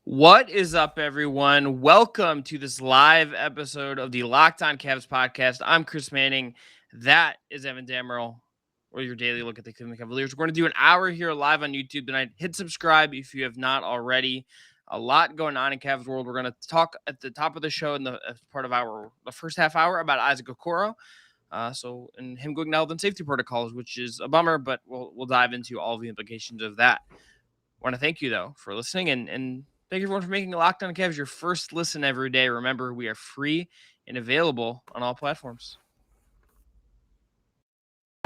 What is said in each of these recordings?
What is up, everyone? Welcome to this live episode of the Locked On Cavs podcast. I'm Chris Manning. That is Evan Dammarell, or your daily look at the Cleveland Cavaliers. We're going to do an hour here live on YouTube tonight. Hit subscribe if you have not already. A lot going on in Cavs world. We're going to talk at the top of the show in the as part of the first half hour about Isaac Okoro. And him going to health and safety protocols, which is a bummer, but we'll dive into all the implications of that. I want to thank you though for listening and thank you everyone for making Locked On Cavs your first listen every day. Remember, we are free and available on all platforms.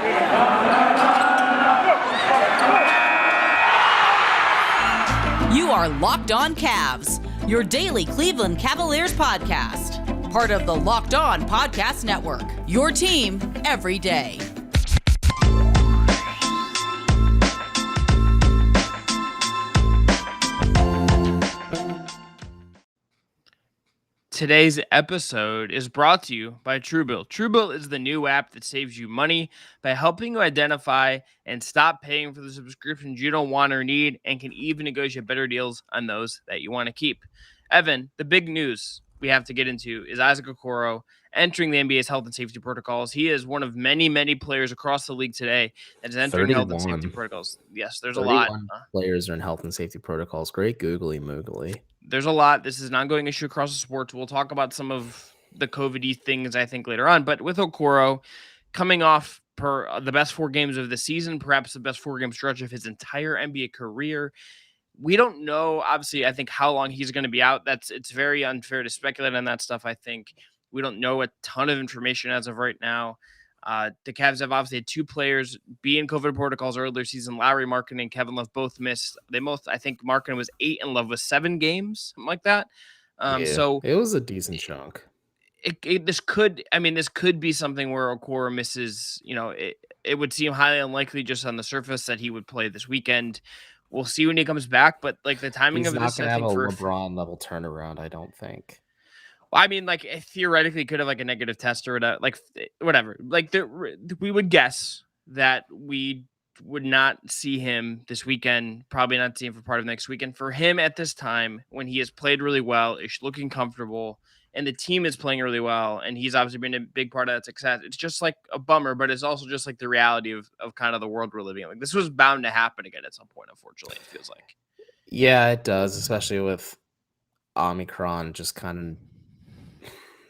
You are Locked On Cavs, your daily Cleveland Cavaliers podcast. Part of the Locked On Podcast Network, your team every day. Today's episode is brought to you by TrueBill. TrueBill is the new app that saves you money by helping you identify and stop paying for the subscriptions you don't want or need, and can even negotiate better deals on those that you want to keep. Evan, the big news we have to get into is Isaac Okoro entering the NBA's health and safety protocols. He is one of many, many players across the league today that is entering health and safety protocols. Yes, there's a lot. Players are in health and safety protocols. Great googly moogly. There's a lot. This is an ongoing issue across the sports. We'll talk about some of the COVID-y things, I think, later on. But with Okoro coming off the best 4 games of the season, perhaps the best 4-game stretch of his entire NBA career, we don't know, obviously, I think, how long he's going to be out. It's very unfair to speculate on that stuff, I think. We don't know a ton of information as of right now. The Cavs have obviously had 2 players be in COVID protocols earlier season. Larry Markkanen and Kevin Love both missed. I think Markkanen was 8 and Love was 7 games, something like that. So it was a decent chunk. This could be something where Okoro misses. It would seem highly unlikely just on the surface that he would play this weekend. We'll see when he comes back, but like the timing of this, I think for LeBron level turnaround, I don't think. Well, I mean, like theoretically, could have like a negative test or whatever. We would guess that we would not see him this weekend. Probably not see him for part of next weekend. For him at this time, when he has played really well, is looking comfortable, and the team is playing really well, and he's obviously been a big part of that success. It's just like a bummer, but it's also just like the reality of kind of the world we're living in. Like this was bound to happen again at some point. Unfortunately, it feels like. Yeah, it does, especially with Omicron just kind of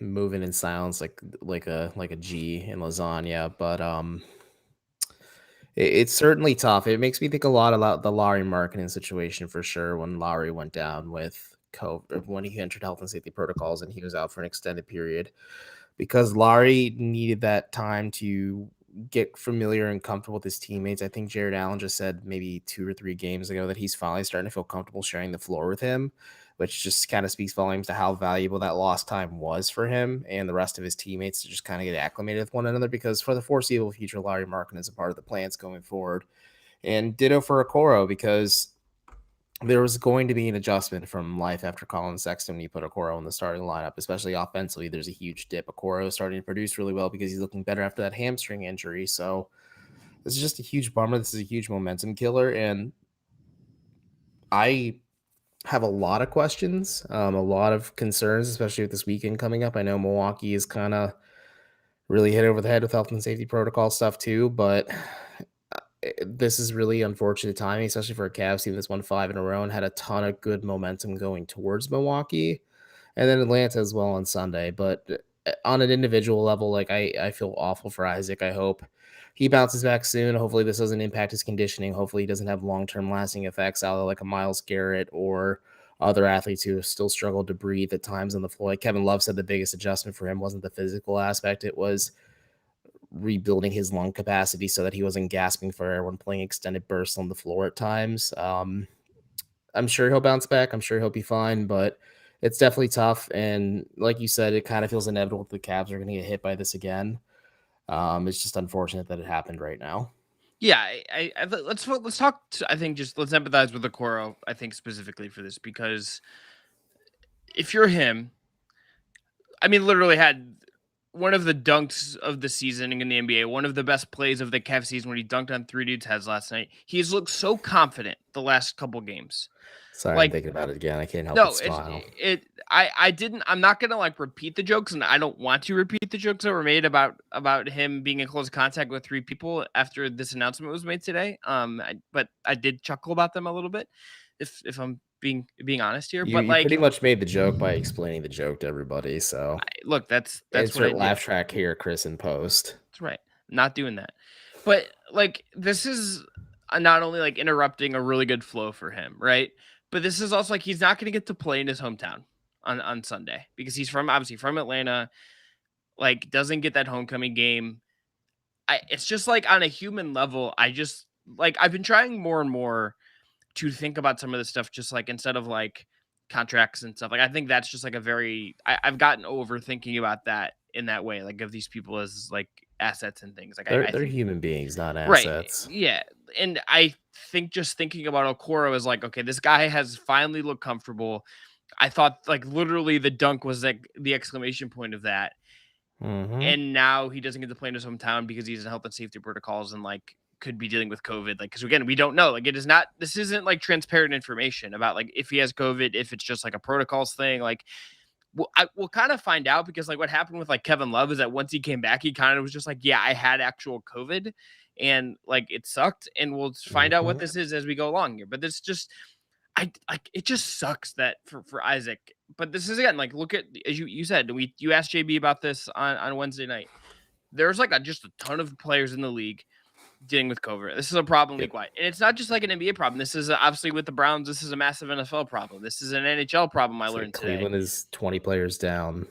moving in silence like a G in lasagna, but it's certainly tough. It makes me think a lot about the Larry Markkanen situation for sure, when Larry went down with COVID, when he entered health and safety protocols and he was out for an extended period, because Larry needed that time to get familiar and comfortable with his teammates. I think Jared Allen just said maybe 2 or 3 games ago that he's finally starting to feel comfortable sharing the floor with him, which just kind of speaks volumes to how valuable that lost time was for him and the rest of his teammates to just kind of get acclimated with one another, because for the foreseeable future, Larry Markkanen is a part of the plans going forward. And ditto for Okoro, because there was going to be an adjustment from life after Colin Sexton when you put Okoro in the starting lineup, especially offensively. There's a huge dip. Okoro is starting to produce really well because he's looking better after that hamstring injury. So this is just a huge bummer. This is a huge momentum killer. And I have a lot of questions, a lot of concerns, especially with this weekend coming up. I know Milwaukee is kind of really hit over the head with health and safety protocol stuff too, but this is really unfortunate timing, especially for a Cavs team that's won 5 in a row and had a ton of good momentum going towards Milwaukee, and then Atlanta as well on Sunday. But on an individual level, like I feel awful for Isaac. I hope he bounces back soon. Hopefully this doesn't impact his conditioning. Hopefully he doesn't have long-term lasting effects out of like a Myles Garrett or other athletes who have still struggled to breathe at times on the floor. Like Kevin Love said, the biggest adjustment for him wasn't the physical aspect. It was rebuilding his lung capacity so that he wasn't gasping for air when playing extended bursts on the floor at times. I'm sure he'll bounce back. I'm sure he'll be fine, but it's definitely tough. And like you said, it kind of feels inevitable that the Cavs are going to get hit by this again. It's just unfortunate that it happened right now. Yeah, let's talk. I think let's empathize with Okoro. I think specifically for this, because if you're him, I mean, literally had one of the dunks of the season in the NBA, one of the best plays of the Cavs season when he dunked on 3 dudes' heads last night. He's looked so confident the last couple games. Sorry, I'm Like, thinking about it again. I can't help but no, smile. I'm not gonna like repeat the jokes, and I don't want to repeat the jokes that were made about him being in close contact with 3 people after this announcement was made today. But I did chuckle about them a little bit, if I'm being honest here. But You pretty like, much made the joke by explaining the joke to everybody. So look, that's what I insert do. laugh track here, Chris, in post. That's right. I'm not doing that. But like, this is not only like interrupting a really good flow for him, right? But this is also like he's not going to get to play in his hometown on Sunday because he's obviously from Atlanta. Like, doesn't get that homecoming game. It's just like on a human level, I've been trying more and more to think about some of this stuff, just like instead of like contracts and stuff. Like, I think that's just like I've gotten over thinking about that in that way, like of these people as like assets and things. Like, They're I think, human beings, not right, assets. yeah. And I think just thinking about Okoro is like, okay, this guy has finally looked comfortable. I thought like literally the dunk was like the exclamation point of that. Mm-hmm. And now he doesn't get to play in his hometown because he's in health and safety protocols and like could be dealing with COVID. Like, because again, we don't know. Like, this isn't like transparent information about like if he has COVID, if it's just like a protocols thing. Like, we'll kind of find out because like what happened with like Kevin Love is that once he came back, he kind of was just like, yeah, I had actual COVID and like it sucked. And we'll find out what this is as we go along here. But this just, it just sucks that for Isaac. But this is again, like, look at, as you said, you asked JB about this on Wednesday night. There's like just a ton of players in the league dealing with COVID. This is a problem league-wide. And it's not just like an NBA problem. This is obviously with the Browns, this is a massive NFL problem. This is an NHL problem I learned today. Cleveland is 20 players down.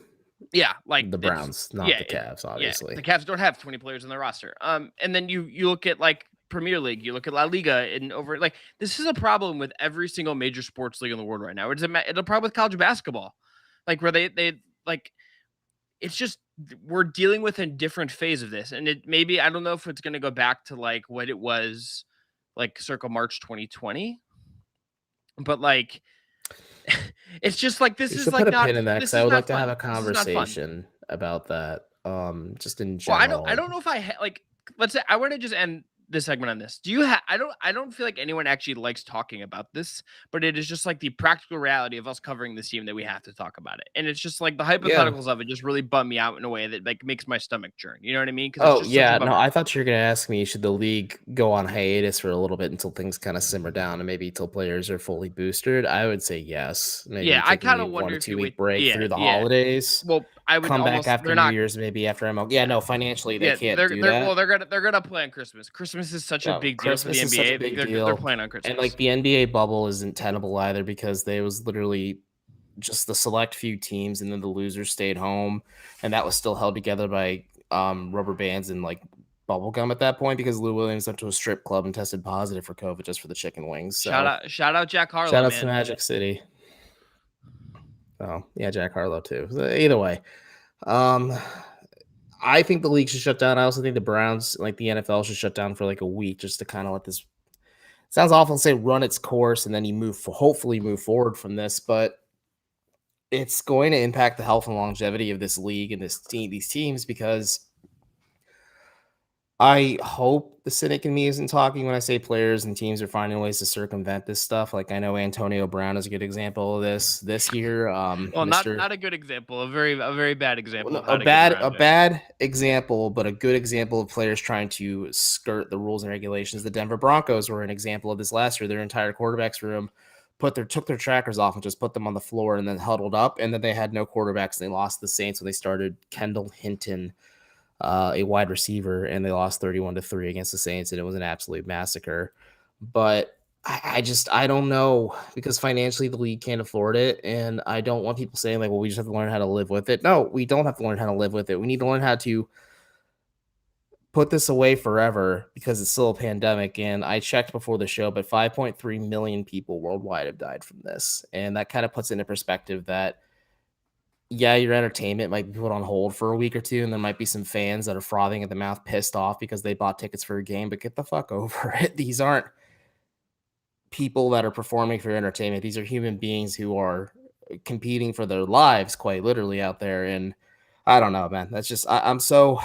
Yeah, like the Browns, not the Cavs, obviously. The Cavs don't have 20 players on their roster. And then you look at like Premier League, you look at La Liga, and over like this is a problem with every single major sports league in the world right now. It's a problem with college basketball, like where they like it's just we're dealing with a different phase of this, and it maybe I don't know if it's going to go back to like what it was like circa March 2020, but like it's just like this you is should like put a not. pin in that This because I is would not like to fun. have a This is not fun. conversation about that. Just in Well, general. I don't know if like let's say I want to just end this segment on this. Do you have I don't feel like anyone actually likes talking about this, but it is just like the practical reality of us covering this team that we have to talk about it. And it's just like the hypotheticals of it just really bum me out in a way that like makes my stomach churn. You know what I mean? Oh yeah, no, I thought you were gonna ask me, should the league go on hiatus for a little bit until things kind of simmer down and maybe until players are fully boosted? I would say yes. Maybe I kind of wonder 1 or 2 week break through the yeah. holidays. Well, I would come back after New Year's, maybe after ML. Yeah, no, financially they can't do that. Well, they're gonna play on Christmas. Christmas is such a big deal for the NBA. They're playing on Christmas, and like the NBA bubble isn't tenable either because there was literally just the select few teams, and then the losers stayed home, and that was still held together by rubber bands and like bubble gum at that point because Lou Williams went to a strip club and tested positive for COVID just for the chicken wings. So shout out Jack Harlow. Shout out to Magic City. Oh yeah, Jack Harlow too. So either way, I think the league should shut down. I also think the Browns, like the NFL, should shut down for like a week just to kind of let this. Sounds awful to say run its course and then you hopefully move forward from this, but it's going to impact the health and longevity of this league and these teams because I hope the cynic in me isn't talking when I say players and teams are finding ways to circumvent this stuff. Like I know Antonio Brown is a good example of this year. Well, not a good example, a very bad example. A bad example, but a good example of players trying to skirt the rules and regulations. The Denver Broncos were an example of this last year. Their entire quarterbacks room took their trackers off and just put them on the floor and then huddled up, and then they had no quarterbacks. They lost the Saints when they started Kendall Hinton, a wide receiver, and they lost 31-3 against the Saints, and it was an absolute massacre. But I don't know because financially the league can't afford it, and I don't want people saying like, well, we just have to learn how to live with it. No, we don't have to learn how to live with it. We need to learn how to put this away forever because it's still a pandemic. And I checked before the show, but 5.3 million people worldwide have died from this, and that kind of puts into perspective that yeah, your entertainment might be put on hold for a week or two, and there might be some fans that are frothing at the mouth, pissed off because they bought tickets for a game, but get the fuck over it. These aren't people that are performing for entertainment. These are human beings who are competing for their lives, quite literally, out there. And I don't know, man. That's just I'm so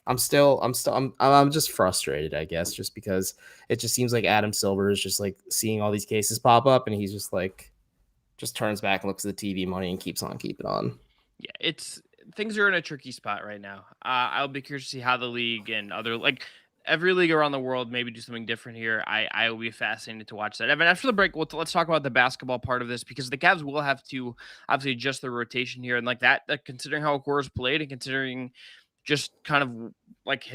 I'm just frustrated, I guess, just because it just seems like Adam Silver is just like seeing all these cases pop up, and he's just turns back and looks at the TV money and keeps on keeping on. Yeah, things are in a tricky spot right now. I'll be curious to see how the league and other every league around the world maybe do something different here. I will be fascinated to watch that. Evan, after the break, let's talk about the basketball part of this because the Cavs will have to obviously adjust their rotation here and that considering how Okoro's played and considering just kind of like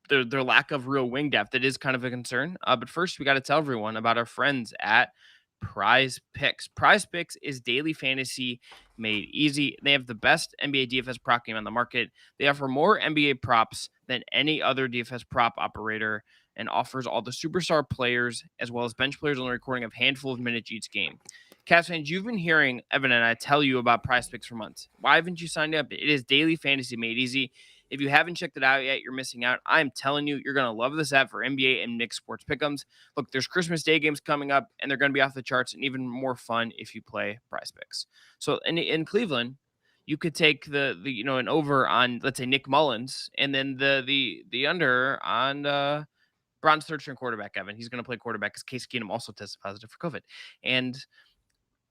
their lack of real wing depth, it is kind of a concern. But first, we got to tell everyone about our friends at PrizePicks. PrizePicks is daily fantasy made easy. They have the best NBA DFS prop game on the market. They offer more NBA props than any other DFS prop operator and offers all the superstar players as well as bench players on the recording of handful of minutes each game. Cavs fans, you've been hearing Evan and I tell you about PrizePicks for months. Why haven't you signed up? It is daily fantasy made easy. If you haven't checked it out yet, you're missing out. I'm telling you, you're going to love this app for NBA and Knicks sports pick'ems. Look, there's Christmas Day games coming up, and they're going to be off the charts and even more fun if you play PrizePicks. So in Cleveland, you could take the an over on, let's say, Nick Mullins, and then the under on Bron's third string quarterback, Evan. He's going to play quarterback because Case Keenum also tested positive for COVID. And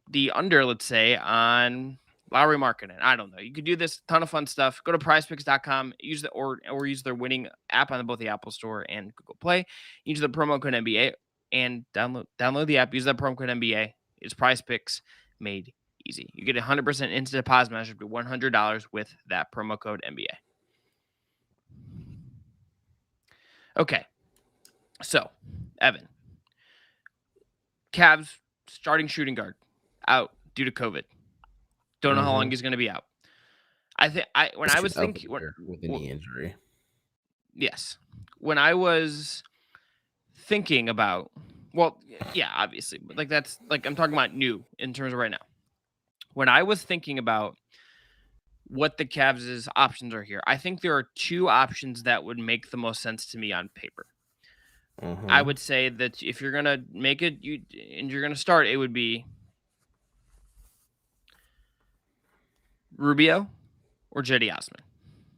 the under, let's say, on Lauri Markkanen. I don't know. You could do this. Ton of fun stuff. Go to prizepicks.com. Use or use their winning app on both the Apple Store and Google Play. Use the promo code NBA and download the app. Use that promo code NBA. It's PrizePicks made easy. You get 100% instant deposit match up to $100 with that promo code NBA. Okay. So, Evan. Cavs starting shooting guard out due to COVID. Don't know how long he's going to be out. When I was thinking with a knee injury. Yes. When I was thinking about, well, yeah, obviously, but that's I'm talking about new in terms of right now. When I was thinking about what the Cavs' options are here, I think there are two options that would make the most sense to me on paper. I would say that if you're going to make it and you're going to start, it would be Rubio or Cedi Osman.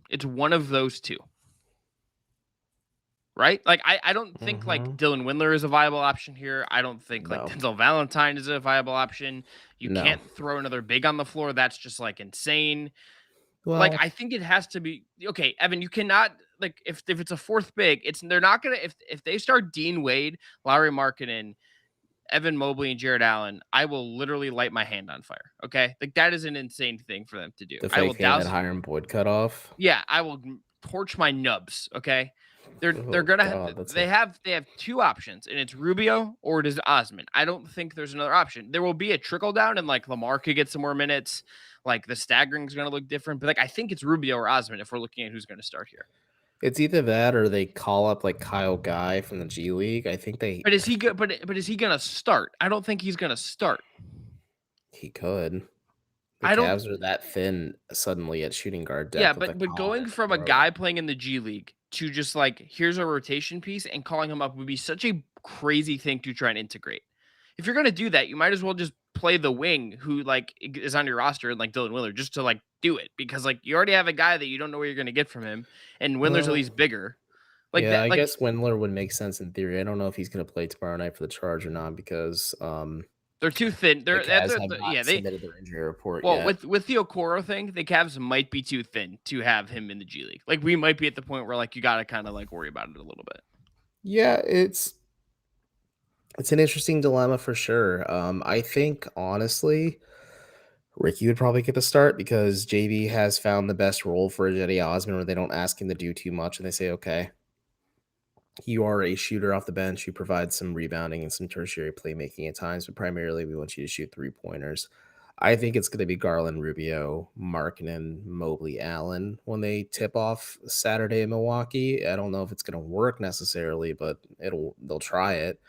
It's one of those two. Right? I don't think Dylan Windler is a viable option here. I don't think Denzel Valentine is a viable option. You can't throw another big on the floor. That's just insane. Well, I think it has to be okay, Evan. You cannot if it's a fourth big, they're not gonna if they start Dean Wade, Lauri Markkanen, Evan Mobley, and Jared Allen, I will literally light my hand on fire. Okay, that is an insane thing for them to do. The fake hand that Hiram Boyd cut off. Yeah, I will torch my nubs. Okay, they're gonna they have two options, and it's Rubio or it is Osman. I don't think there's another option. There will be a trickle down, and Lamar could get some more minutes. The staggering is going to look different, but I think it's Rubio or Osman if we're looking at who's going to start here. It's either that or they call up Kyle Guy from the G League. I think they. But is he good? But is he going to start? I don't think he's going to start. He could. The Cavs are that thin suddenly at shooting guard depth. Yeah, but going from a guy playing in the G League to just here's a rotation piece and calling him up would be such a crazy thing to try and integrate. If you're going to do that, you might as well just play the wing who is on your roster and Dylan Windler just to do it because you already have a guy that you don't know where you're going to get from him and Windler's at least bigger. I guess Windler would make sense in theory. I don't know if he's going to play tomorrow night for the Charge or not because they're too thin. They submitted their injury report. Well, yet. with the Okoro thing, the Cavs might be too thin to have him in the G League. We might be at the point where you got to kind of worry about it a little bit. Yeah, it's an interesting dilemma for sure. I think, honestly, Ricky would probably get the start because JV has found the best role for Cedi Osman where they don't ask him to do too much and they say, okay, you are a shooter off the bench. You provide some rebounding and some tertiary playmaking at times, but primarily we want you to shoot three-pointers. I think it's going to be Garland, Rubio, Markkanen, Mobley, Allen when they tip off Saturday in Milwaukee. I don't know if it's going to work necessarily, but they'll try it.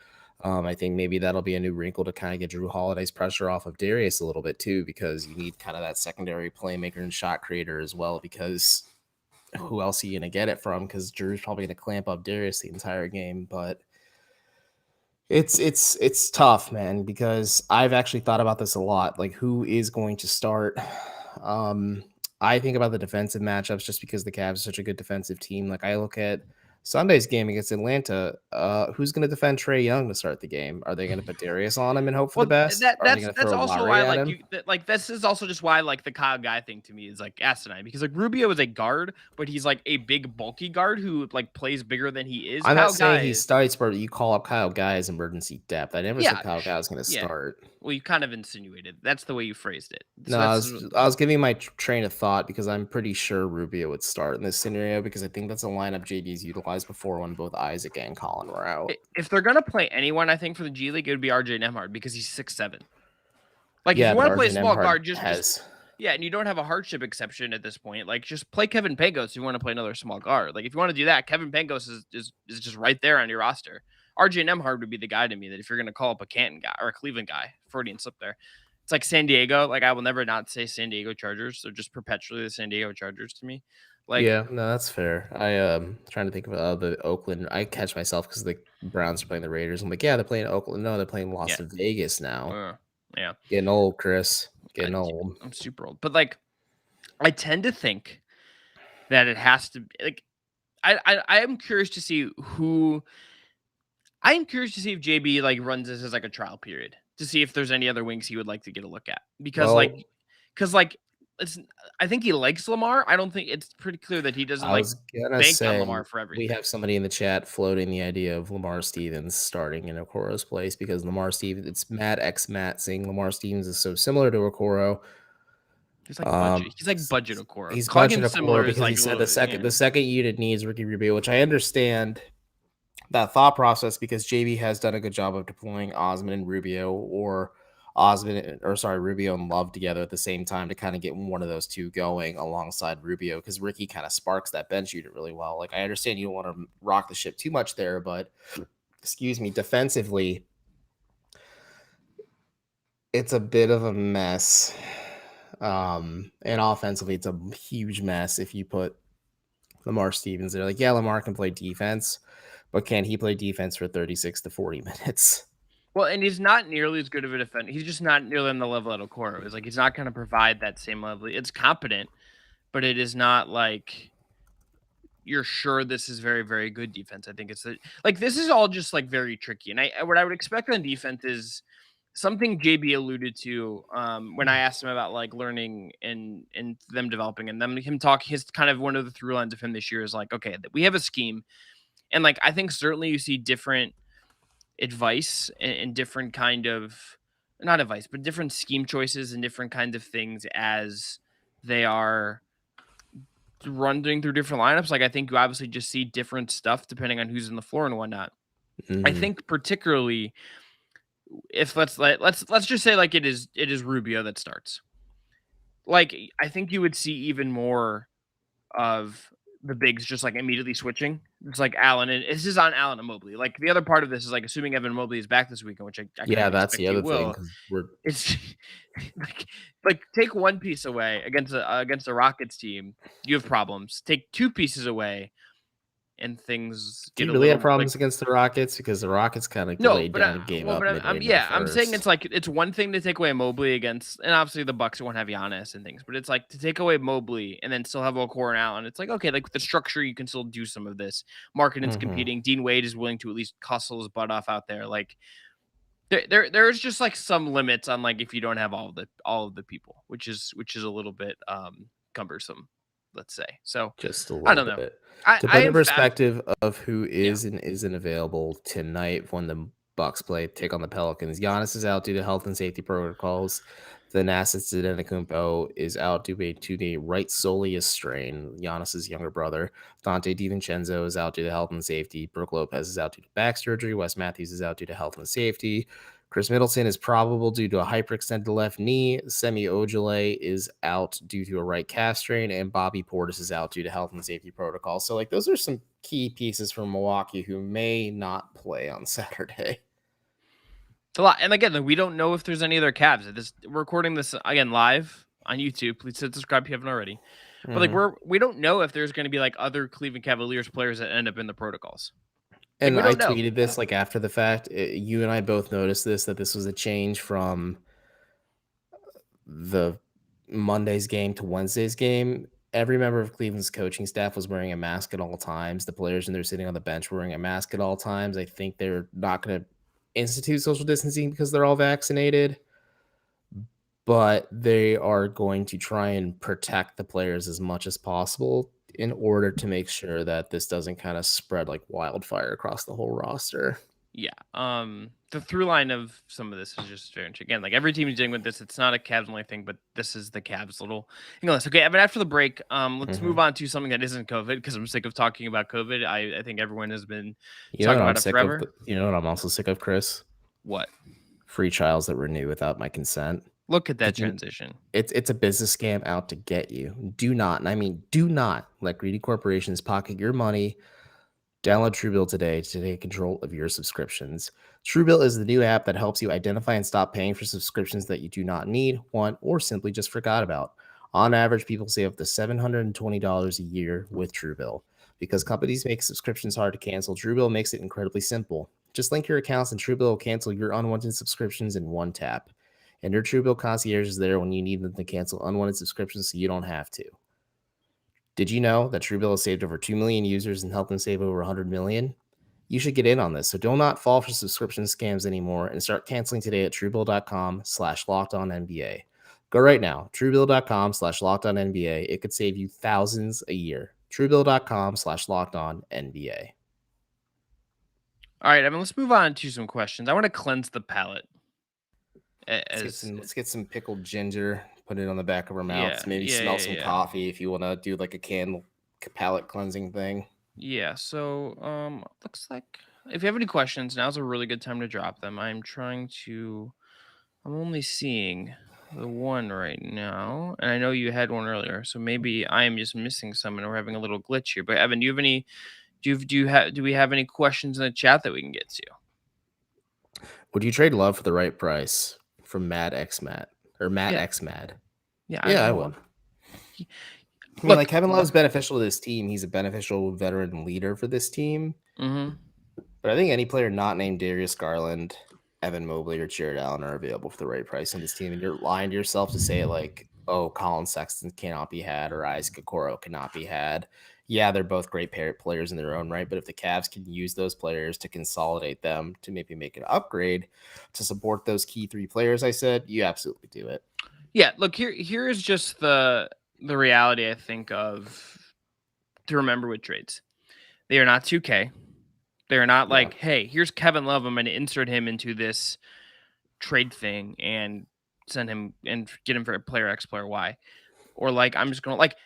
I think maybe that'll be a new wrinkle to kind of get Drew Holiday's pressure off of Darius a little bit too, because you need kind of that secondary playmaker and shot creator as well, because who else are you going to get it from? Because Drew's probably going to clamp up Darius the entire game, but it's tough, man, because I've actually thought about this a lot. Who is going to start? I think about the defensive matchups just because the Cavs are such a good defensive team. Like I look at Sunday's game against Atlanta. Who's going to defend Trae Young to start the game? Are they going to put Darius on him and hope for the Well, best? Are they going to that's throw also Lowry why at him? this is also just why like the Kyle Guy thing to me is like asinine because like Rubio is a guard, but he's like a big bulky guard who like plays bigger than he is. I'm Kyle not saying Guy, he starts, but you call up Kyle Guy as emergency depth. I never said Kyle Guy was going to yeah. start. Well, you kind of insinuated. That's the way you phrased it. So No, I was giving my train of thought because I'm pretty sure Rubio would start in this scenario because I think that's a lineup JD's utilized before when both Isaac and Colin were out. If they're gonna play anyone, I think for the G League it would be RJ Nembhard because he's 6'7". Like if you want to play a small guard, just and you don't have a hardship exception at this point. Like just play Kevin Pangos if you want to play another small guard. Like if you want to do that, Kevin Pangos is just right there on your roster. RJ Nembhard would be the guy to me that if you're going to call up a Canton guy or a Cleveland guy, Freudian slip there. It's like San Diego. Like I will never not say San Diego Chargers. They're just perpetually the San Diego Chargers to me. Like yeah, no, that's fair. Trying to think of the Oakland. I catch myself because the Browns are playing the Raiders. I'm like, yeah, they're playing Oakland. No, they're playing Las Vegas now. Yeah, getting old, Chris. Getting old. I'm super old, but like I tend to think that it has to like I am curious to see who. I am curious to see if JB like runs this as like a trial period to see if there's any other wings he would like to get a look at because it's. I think he likes Lamar. I don't think it's pretty clear that he doesn't bank on Lamar for everything. We have somebody in the chat floating the idea of Lamar Stevens starting in Okoro's place because Lamar Stevens, it's Matt X Matt saying Lamar Stevens is so similar to Okoro. He's like budget. He's like budget Okoro. He's budget Okoro because he said the second unit needs Ricky Rubio, which I understand that thought process because JB has done a good job of deploying Osman and Rubio or Rubio and Love together at the same time to kind of get one of those two going alongside Rubio because Ricky kind of sparks that bench unit really well. Like I understand you don't want to rock the ship too much there, but defensively, it's a bit of a mess. And offensively, it's a huge mess if you put Lamar Stevens there. Like, yeah, Lamar can play defense, but can he play defense for 36 to 40 minutes? Well, and he's not nearly as good of a defender. He's just not nearly on the level that Okoro is. Like, he's not going to provide that same level. It's competent, but it is not like you're sure this is very, very good defense. I think it's like this is all just like very tricky. And what I would expect on defense is something JB alluded to when I asked him about like learning and them developing and him talk. His kind of one of the through lines of him this year is like, okay, we have a scheme, and like I think certainly you see different advice and different kind of not advice but different scheme choices and different kinds of things as they are running through different lineups. Like I think you obviously just see different stuff depending on who's in the floor and whatnot. I think particularly if let's just say like it is Rubio that starts, like I think you would see even more of the bigs just like immediately switching. It's like Allen, and this is on Allen and Mobley. Like the other part of this is like assuming Evan Mobley is back this weekend, which I that's the other thing. It's like take one piece away against a Rockets team, you have problems. Take two pieces away, and things. Do you really have problems against the Rockets because the Rockets kind of laid down and gave up? I'm saying it's like it's one thing to take away Mobley against, and obviously the Bucks won't have Giannis and things, but it's like to take away Mobley and then still have Okoro and Allen. It's like okay, like with the structure you can still do some of this. Markkanen's competing. Dean Wade is willing to at least hustle his butt off out there. Like there's just like some limits on like if you don't have all of the people, which is a little bit cumbersome, let's say. So just a little bit. To put in perspective of who is and isn't available tonight when the Bucks take on the Pelicans, Giannis is out due to health and safety protocols. Thanasis Antetokounmpo is out due to the right soleus strain, Giannis's younger brother. Dante DiVincenzo is out due to health and safety. Brooke Lopez is out due to back surgery. Wes Matthews is out due to health and safety. Chris Middleton is probable due to a hyperextended left knee. Semi Ojeleye is out due to a right calf strain, and Bobby Portis is out due to health and safety protocols. So, like, those are some key pieces from Milwaukee who may not play on Saturday. It's a lot, and again, we don't know if there's any other Cavs. We're recording this again live on YouTube. Please subscribe if you haven't already. But like, we don't know if there's going to be like other Cleveland Cavaliers players that end up in the protocols. And I tweeted this like after the fact. You and I both noticed that this was a change from the Monday's game to Wednesday's game, every member of Cleveland's coaching staff was wearing a mask at all times. The players, when they're sitting on the bench, were wearing a mask at all times. I think they're not going to institute social distancing because they're all vaccinated, but they are going to try and protect the players as much as possible in order to make sure that this doesn't kind of spread like wildfire across the whole roster. Yeah. The through line of some of this is just strange. Again, like every team is dealing with this. It's not a Cavs only thing, but this is the Cavs little English. Okay, but after the break, let's move on to something that isn't COVID because I'm sick of talking about COVID. I think everyone has been talking about it forever. You know what I'm also sick of, Chris? What? Free trials that renew without my consent. Look at that transition. It's a business scam out to get you. Do not, and I mean do not let greedy corporations pocket your money. Download TrueBill today to take control of your subscriptions. TrueBill is the new app that helps you identify and stop paying for subscriptions that you do not need, want, or simply just forgot about. On average, people save up to $720 a year with TrueBill. Because companies make subscriptions hard to cancel, TrueBill makes it incredibly simple. Just link your accounts and TrueBill will cancel your unwanted subscriptions in one tap. And your TrueBill concierge is there when you need them to cancel unwanted subscriptions so you don't have to. Did you know that TrueBill has saved over 2 million users and helped them save over 100 million? You should get in on this, so do not fall for subscription scams anymore and start canceling today at TrueBill.com/LockedOnNBA. Go right now, TrueBill.com/LockedOnNBA. It could save you thousands a year. TrueBill.com/LockedOnNBA. All right, let's move on to some questions. I want to cleanse the palate. Let's get some pickled ginger, put it on the back of our mouths, maybe smell some coffee if you want to do like a candle palate cleansing thing. Yeah, so looks like if you have any questions, now's a really good time to drop them. I'm only seeing the one right now, and I know you had one earlier, so maybe I am just missing some and we're having a little glitch here. But Evan, do you have any do we have any questions in the chat that we can get to? Would you trade Love for the right price? From Mad X Mad or Matt X Mad. Yeah, I would. I mean, like Kevin Love's beneficial to this team. He's a beneficial veteran leader for this team. Mm-hmm. But I think any player not named Darius Garland, Evan Mobley, or Jared Allen are available for the right price on this team. And you're lying to yourself to say like, oh, Colin Sexton cannot be had or Isaac Okoro cannot be had. Yeah, they're both great players in their own right, but if the Cavs can use those players to consolidate them to maybe make an upgrade to support those key three players I said, you absolutely do it. Yeah, look, here is just the reality I think of to remember with trades. They are not 2K. They're not like, hey, here's Kevin Love. I'm going to insert him into this trade thing and send him and get him for player X, player Y. Or like, I'm just going to like.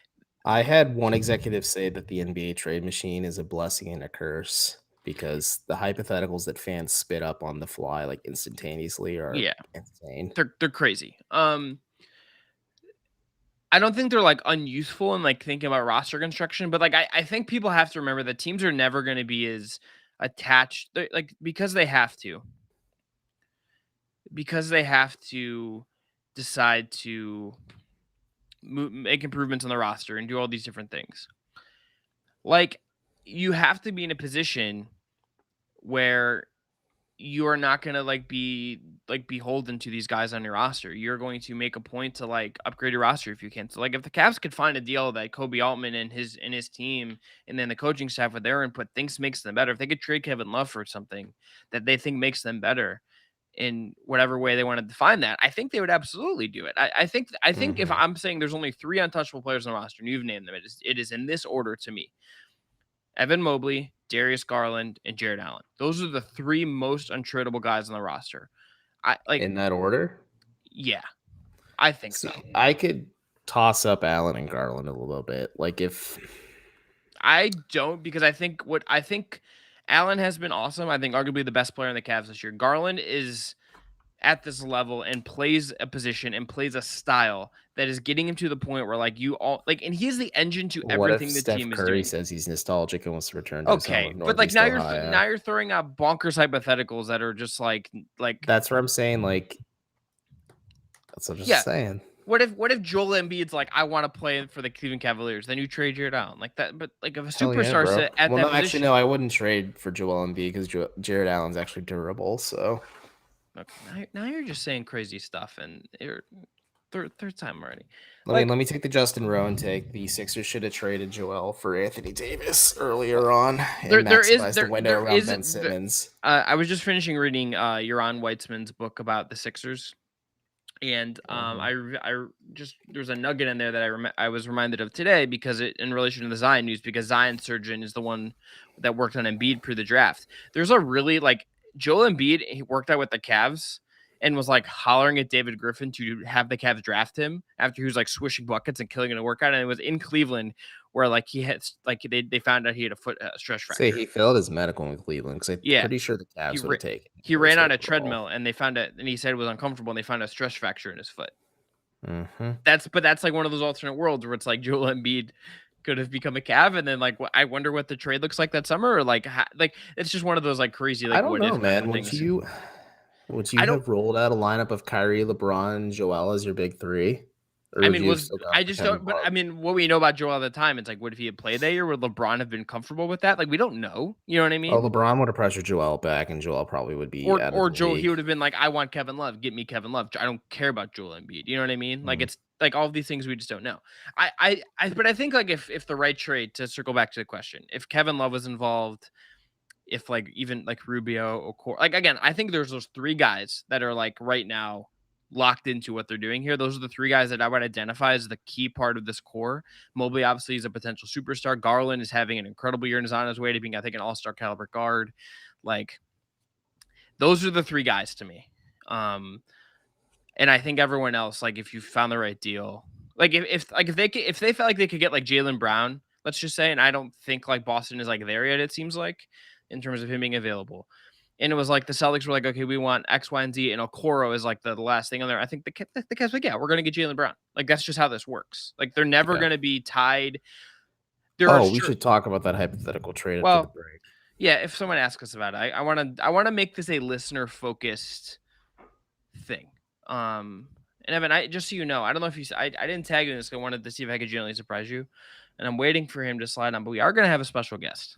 I had one executive say that the NBA trade machine is a blessing and a curse because the hypotheticals that fans spit up on the fly like instantaneously are insane. They're crazy. I don't think they're like unuseful in like thinking about roster construction, but like I think people have to remember that teams are never going to be as attached like because they have to decide to make improvements on the roster and do all these different things. Like you have to be in a position where you are not going to like be like beholden to these guys on your roster. You're going to make a point to like upgrade your roster if you can. So like if the Cavs could find a deal that Kobe Altman and his team and then the coaching staff with their input thinks makes them better, if they could trade Kevin Love for something that they think makes them better in whatever way they want to define that, I think they would absolutely do it. I think if I'm saying there's only 3 untouchable players on the roster and you've named them, it is in this order to me: Evan Mobley, Darius Garland, and Jared Allen. Those are the 3 most untradeable guys on the roster. I like in that order. Yeah, I think so. I could toss up Allen and Garland a little bit. Like if I don't, because I think Allen has been awesome. I think arguably the best player in the Cavs this year. Garland is at this level and plays a position and plays a style that is getting him to the point where like you all like, and he's the engine to everything the team is doing. Curry says he's nostalgic and wants to return to his home, but like now you're throwing out bonkers hypotheticals that are just like that's what I'm saying. Like that's what I'm just saying. What if Joel Embiid's like, I want to play for the Cleveland Cavaliers? Then you trade Jared Allen like that. But like if a superstar at that position, actually, no, I wouldn't trade for Joel Embiid because Jared Allen's actually durable. So okay, now you're just saying crazy stuff, and Third time already. Let me take the Justin Rowan take. The Sixers should have traded Joel for Anthony Davis earlier on and maximized the window around Ben Simmons. I was just finishing reading Joran Weitzman's book about the Sixers, and there's a nugget in there that I was reminded of today because in relation to the Zion news, because Zion surgeon is the one that worked on Embiid pre the draft. There's a really Joel Embiid. He worked out with the Cavs and was hollering at David Griffin to have the Cavs draft him after he was swishing buckets and killing in a workout. And it was in Cleveland where he had they found out he had a foot stress fracture. Say he failed his medical in Cleveland because I'm pretty sure the Cavs would have taken. He ran on a treadmill and they found it, and he said it was uncomfortable, and they found a stress fracture in his foot. Mm-hmm. That's one of those alternate worlds where it's Joel Embiid could have become a Cav, and then I wonder what the trade looks like that summer, or it's just one of those crazy I don't know, man. Would you have rolled out a lineup of Kyrie, LeBron, and Joel as your big three? I mean, what we know about Joel at the time, it's what if he had played that year? Would LeBron have been comfortable with that? We don't know. You know what I mean? Oh, LeBron would have pressured Joel back, and Joel probably would be or Joel. He would have been I want Kevin Love. Get me Kevin Love. I don't care about Joel Embiid. You know what I mean? Mm-hmm. It's all of these things we just don't know. But I think if the right trade, to circle back to the question, if Kevin Love was involved, if even Rubio, Okoro, again, I think there's those three guys that are right now locked into what they're doing here. Those are the three guys that I would identify as the key part of this core. Mobley obviously is a potential superstar. Garland is having an incredible year and is on his way to being, I think, an all-star caliber guard. Those are the three guys to me. And I think everyone else, if you found the right deal, if they felt like they could get Jaylen Brown, let's just say, and I don't think Boston is there yet, it seems in terms of him being available. And it was the Celtics were okay, we want X, Y, and Z, and Okoro is the last thing on there. I think the Cavs yeah, we're going to get Jaylen Brown. That's just how this works. They're never going to be tied. We should talk about that hypothetical trade after the break. Yeah, if someone asks us about it, I want to make this a listener focused thing. And Evan, just so you know, I don't know if I didn't tag you in this. I wanted to see if I could genuinely surprise you, and I'm waiting for him to slide on. But we are going to have a special guest.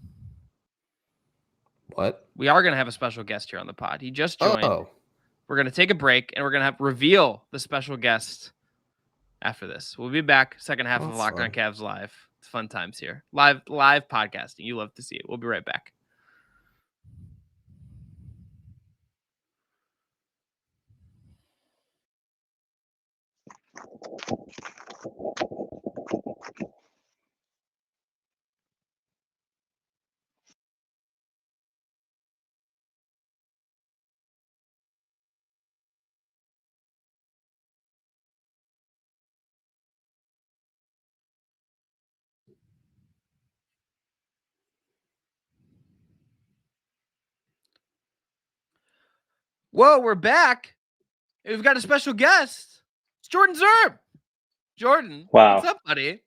What? We are going to have a special guest here on the pod. He just joined. Oh. We're going to take a break, and we're going to reveal the special guest after this. We'll be back second half of Locked On Cavs Live. It's fun times here. Live podcasting. You love to see it. We'll be right back. Whoa, we're back. We've got a special guest. It's Jordan Zurb. Jordan, wow. What's up, buddy?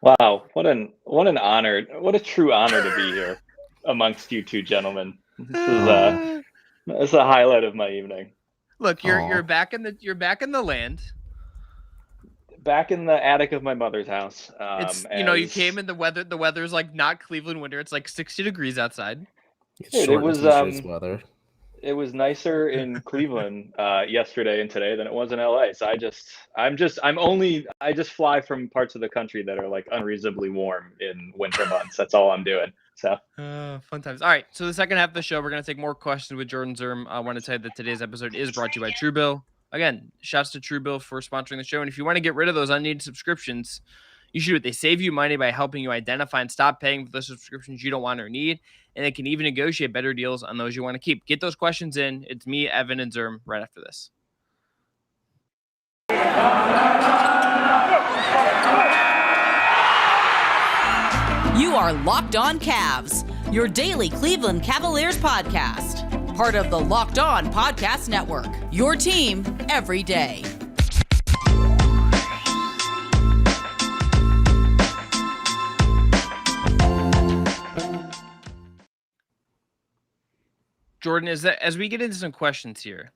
Wow, what an honor. What a true honor to be here amongst you two gentlemen. This is a highlight of my evening. Look, you're back in the land. Back in the attic of my mother's house. You came in the weather. The weather's not Cleveland winter. It's 60 degrees outside. It was weather. It was nicer in Cleveland yesterday and today than it was in LA. So I just fly from parts of the country that are unreasonably warm in winter months. That's all I'm doing. So fun times. All right. So the second half of the show, we're going to take more questions with Jordan Zurb. I want to tell you that today's episode is brought to you by TrueBill. Again, shouts to TrueBill for sponsoring the show. And if you want to get rid of those unneeded subscriptions, you should do it. They save you money by helping you identify and stop paying for the subscriptions you don't want or need. And they can even negotiate better deals on those you want to keep. Get those questions in. It's me, Evan, and Zurb right after this. You are Locked On Cavs, your daily Cleveland Cavaliers podcast. Part of the Locked On Podcast Network, your team every day. Jordan, as we get into some questions here,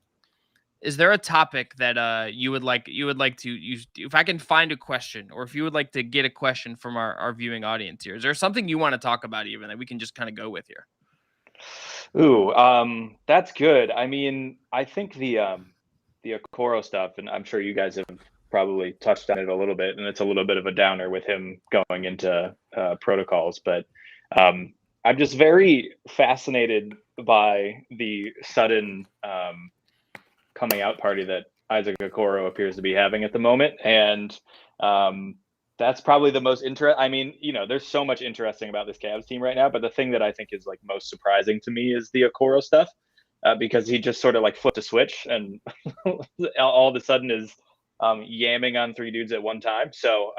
is there a topic that you would like to use? If I can find a question, or if you would like to get a question from our viewing audience here, is there something you want to talk about even that we can just kind of go with here? Ooh, that's good. I mean, I think the Okoro stuff, and I'm sure you guys have probably touched on it a little bit, and it's a little bit of a downer with him going into protocols. But I'm just very fascinated by the sudden coming out party that Isaac Okoro appears to be having at the moment. And that's probably the most interesting. I mean, there's so much interesting about this Cavs team right now, but the thing that I think is like most surprising to me is the Okoro stuff, because he just sort of like flipped a switch and all of a sudden is yamming on 3 dudes at one time. So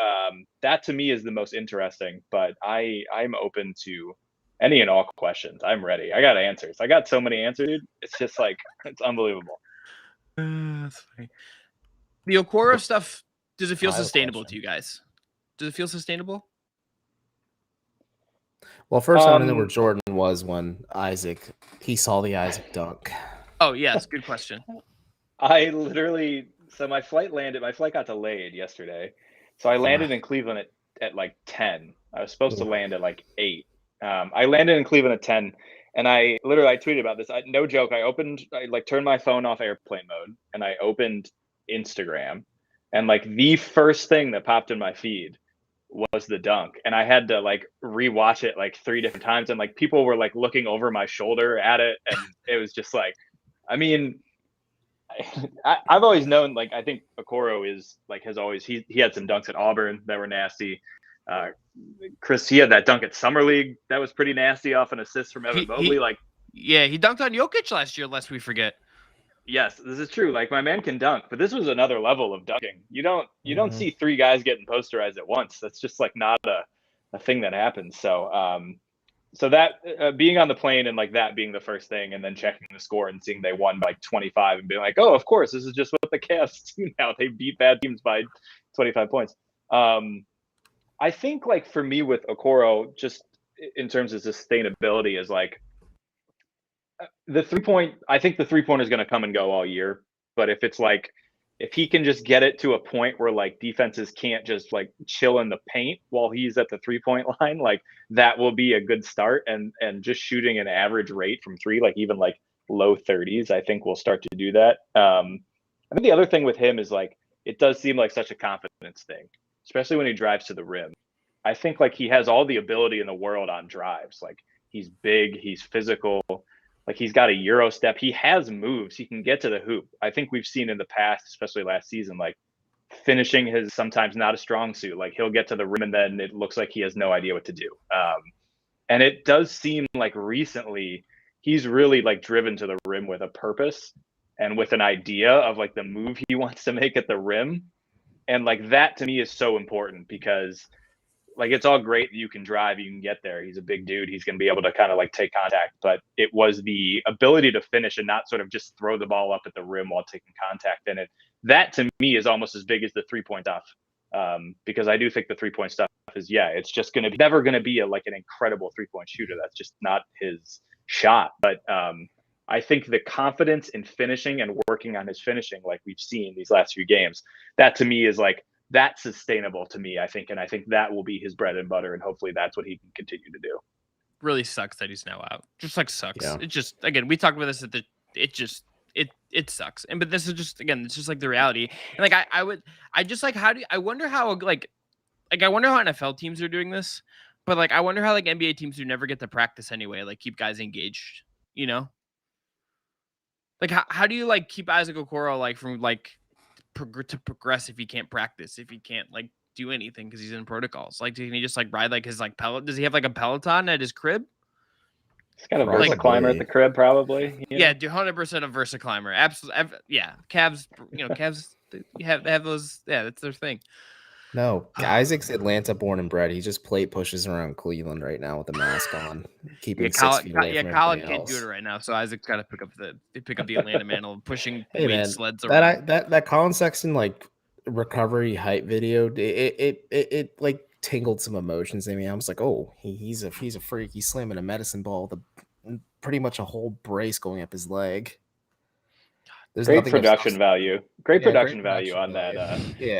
that to me is the most interesting, but I'm open to any and all questions. I'm ready. I got answers. I got so many answers, dude. It's just like, it's unbelievable. That's funny. The Okoro stuff, does it feel I have a sustainable to question. you guys? Does it feel sustainable? Well, first I want to know where Jordan was when he saw the Isaac dunk. Oh, yes. Good question. I literally, so my flight got delayed yesterday. So I landed in Cleveland at like 10. I was supposed to land at like 8. I landed in Cleveland at 10, and I tweeted about this. No joke. I turned my phone off airplane mode, and I opened Instagram, and like the first thing that popped in my feed was the dunk, and I had to like rewatch it like 3 different times, and like people were like looking over my shoulder at it, and it was just like, I mean, I've always known, like, I think Okoro is like, he had some dunks at Auburn that were nasty. Chris, he had that dunk at Summer League that was pretty nasty off an assist from Evan Mobley. He dunked on Jokic last year, lest we forget. Yes, this is true. Like, my man can dunk, but this was another level of dunking. You don't see 3 guys getting posterized at once. That's just like not a thing that happens. So that being on the plane and like that being the first thing, and then checking the score and seeing they won by 25 and being like, oh, of course, this is just what the Cavs do now. They beat bad teams by 25 points. I think, like, for me with Okoro, just in terms of sustainability, is like the 3-point. I think the 3-pointer is going to come and go all year. But if he can just get it to a point where like defenses can't just like chill in the paint while he's at the 3-point line, like that will be a good start. And just shooting an average rate from 3, like even like low 30s, I think we'll start to do that. I think the other thing with him is like, it does seem like such a confidence thing, especially when he drives to the rim. I think like he has all the ability in the world on drives. Like, he's big, he's physical. Like, he's got a Euro step. He has moves. He can get to the hoop. I think we've seen in the past, especially last season, like finishing his sometimes not a strong suit. Like, he'll get to the rim and then it looks like he has no idea what to do. And it does seem like recently he's really like driven to the rim with a purpose and with an idea of like the move he wants to make at the rim. And like that to me is so important, because like, it's all great that you can drive, you can get there. He's a big dude. He's going to be able to kind of like take contact, but it was the ability to finish and not sort of just throw the ball up at the rim while taking contact in it. That to me is almost as big as the 3-point stuff. Because I do think the 3-point stuff is, it's just going to be never going to be like an incredible 3-point shooter. That's just not his shot. But I think the confidence in finishing and working on his finishing, like we've seen these last few games, that to me is like, that's sustainable to me, I think. And I think that will be his bread and butter. And hopefully that's what he can continue to do. Really sucks that he's now out. Just like sucks. Yeah. It just, again, we talked about this it sucks. And, but this is just, again, it's just like the reality. And like, I wonder how NFL teams are doing this, but like, I wonder how like NBA teams who never get to practice anyway, like keep guys engaged, Like, how do you like keep Isaac Okoro like from like to progress if he can't practice, if he can't like do anything because he's in protocols? Like, can he just like ride like his like pellet? Does he have like a Peloton at his crib? He's got a VersaClimber at the crib, probably. Yeah, 100% a VersaClimber. Absolutely. Yeah, Cavs. Cavs have those. Yeah, that's their thing. No, Isaac's Atlanta born and bred. He just plate pushes around Cleveland right now with a mask on, keeping 6 feet away from Colin everybody can't do else. it right now, so Isaac's got to pick up the Atlanta mantle, pushing weight sleds around. That Colin Sexton like recovery hype video, it like tingled some emotions in me. I was like, oh, he's a freak. He's slamming a medicine ball, pretty much a whole brace going up his leg. There's great production value. Great production value on that.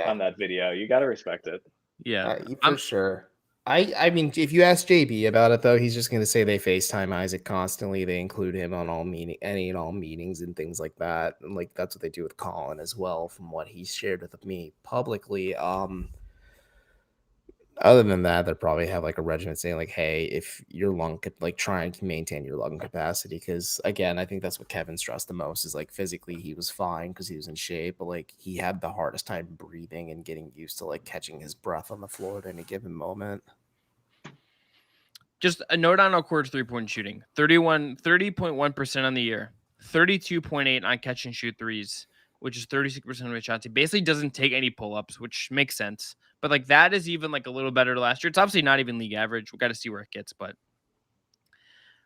on that video. You got to respect it. Yeah, for sure. I mean, if you ask JB about it, though, he's just going to say they FaceTime Isaac constantly. They include him on any and all meetings and things like that. And like that's what they do with Colin as well, from what he shared with me publicly. Other than that, they'll probably have like a regimen saying like, hey, if your lung could like trying to maintain your lung capacity. Because again, I think that's what Kevin stressed the most is like physically he was fine because he was in shape, but like he had the hardest time breathing and getting used to like catching his breath on the floor at any given moment. Just a note on Okoro's 3-point shooting. 30.1% on the year. 32.8 on catch and shoot threes, which is 36% of his shots. He basically doesn't take any pull-ups, which makes sense. But like that is even like a little better last year. It's obviously not even league average. We got to see where it gets, but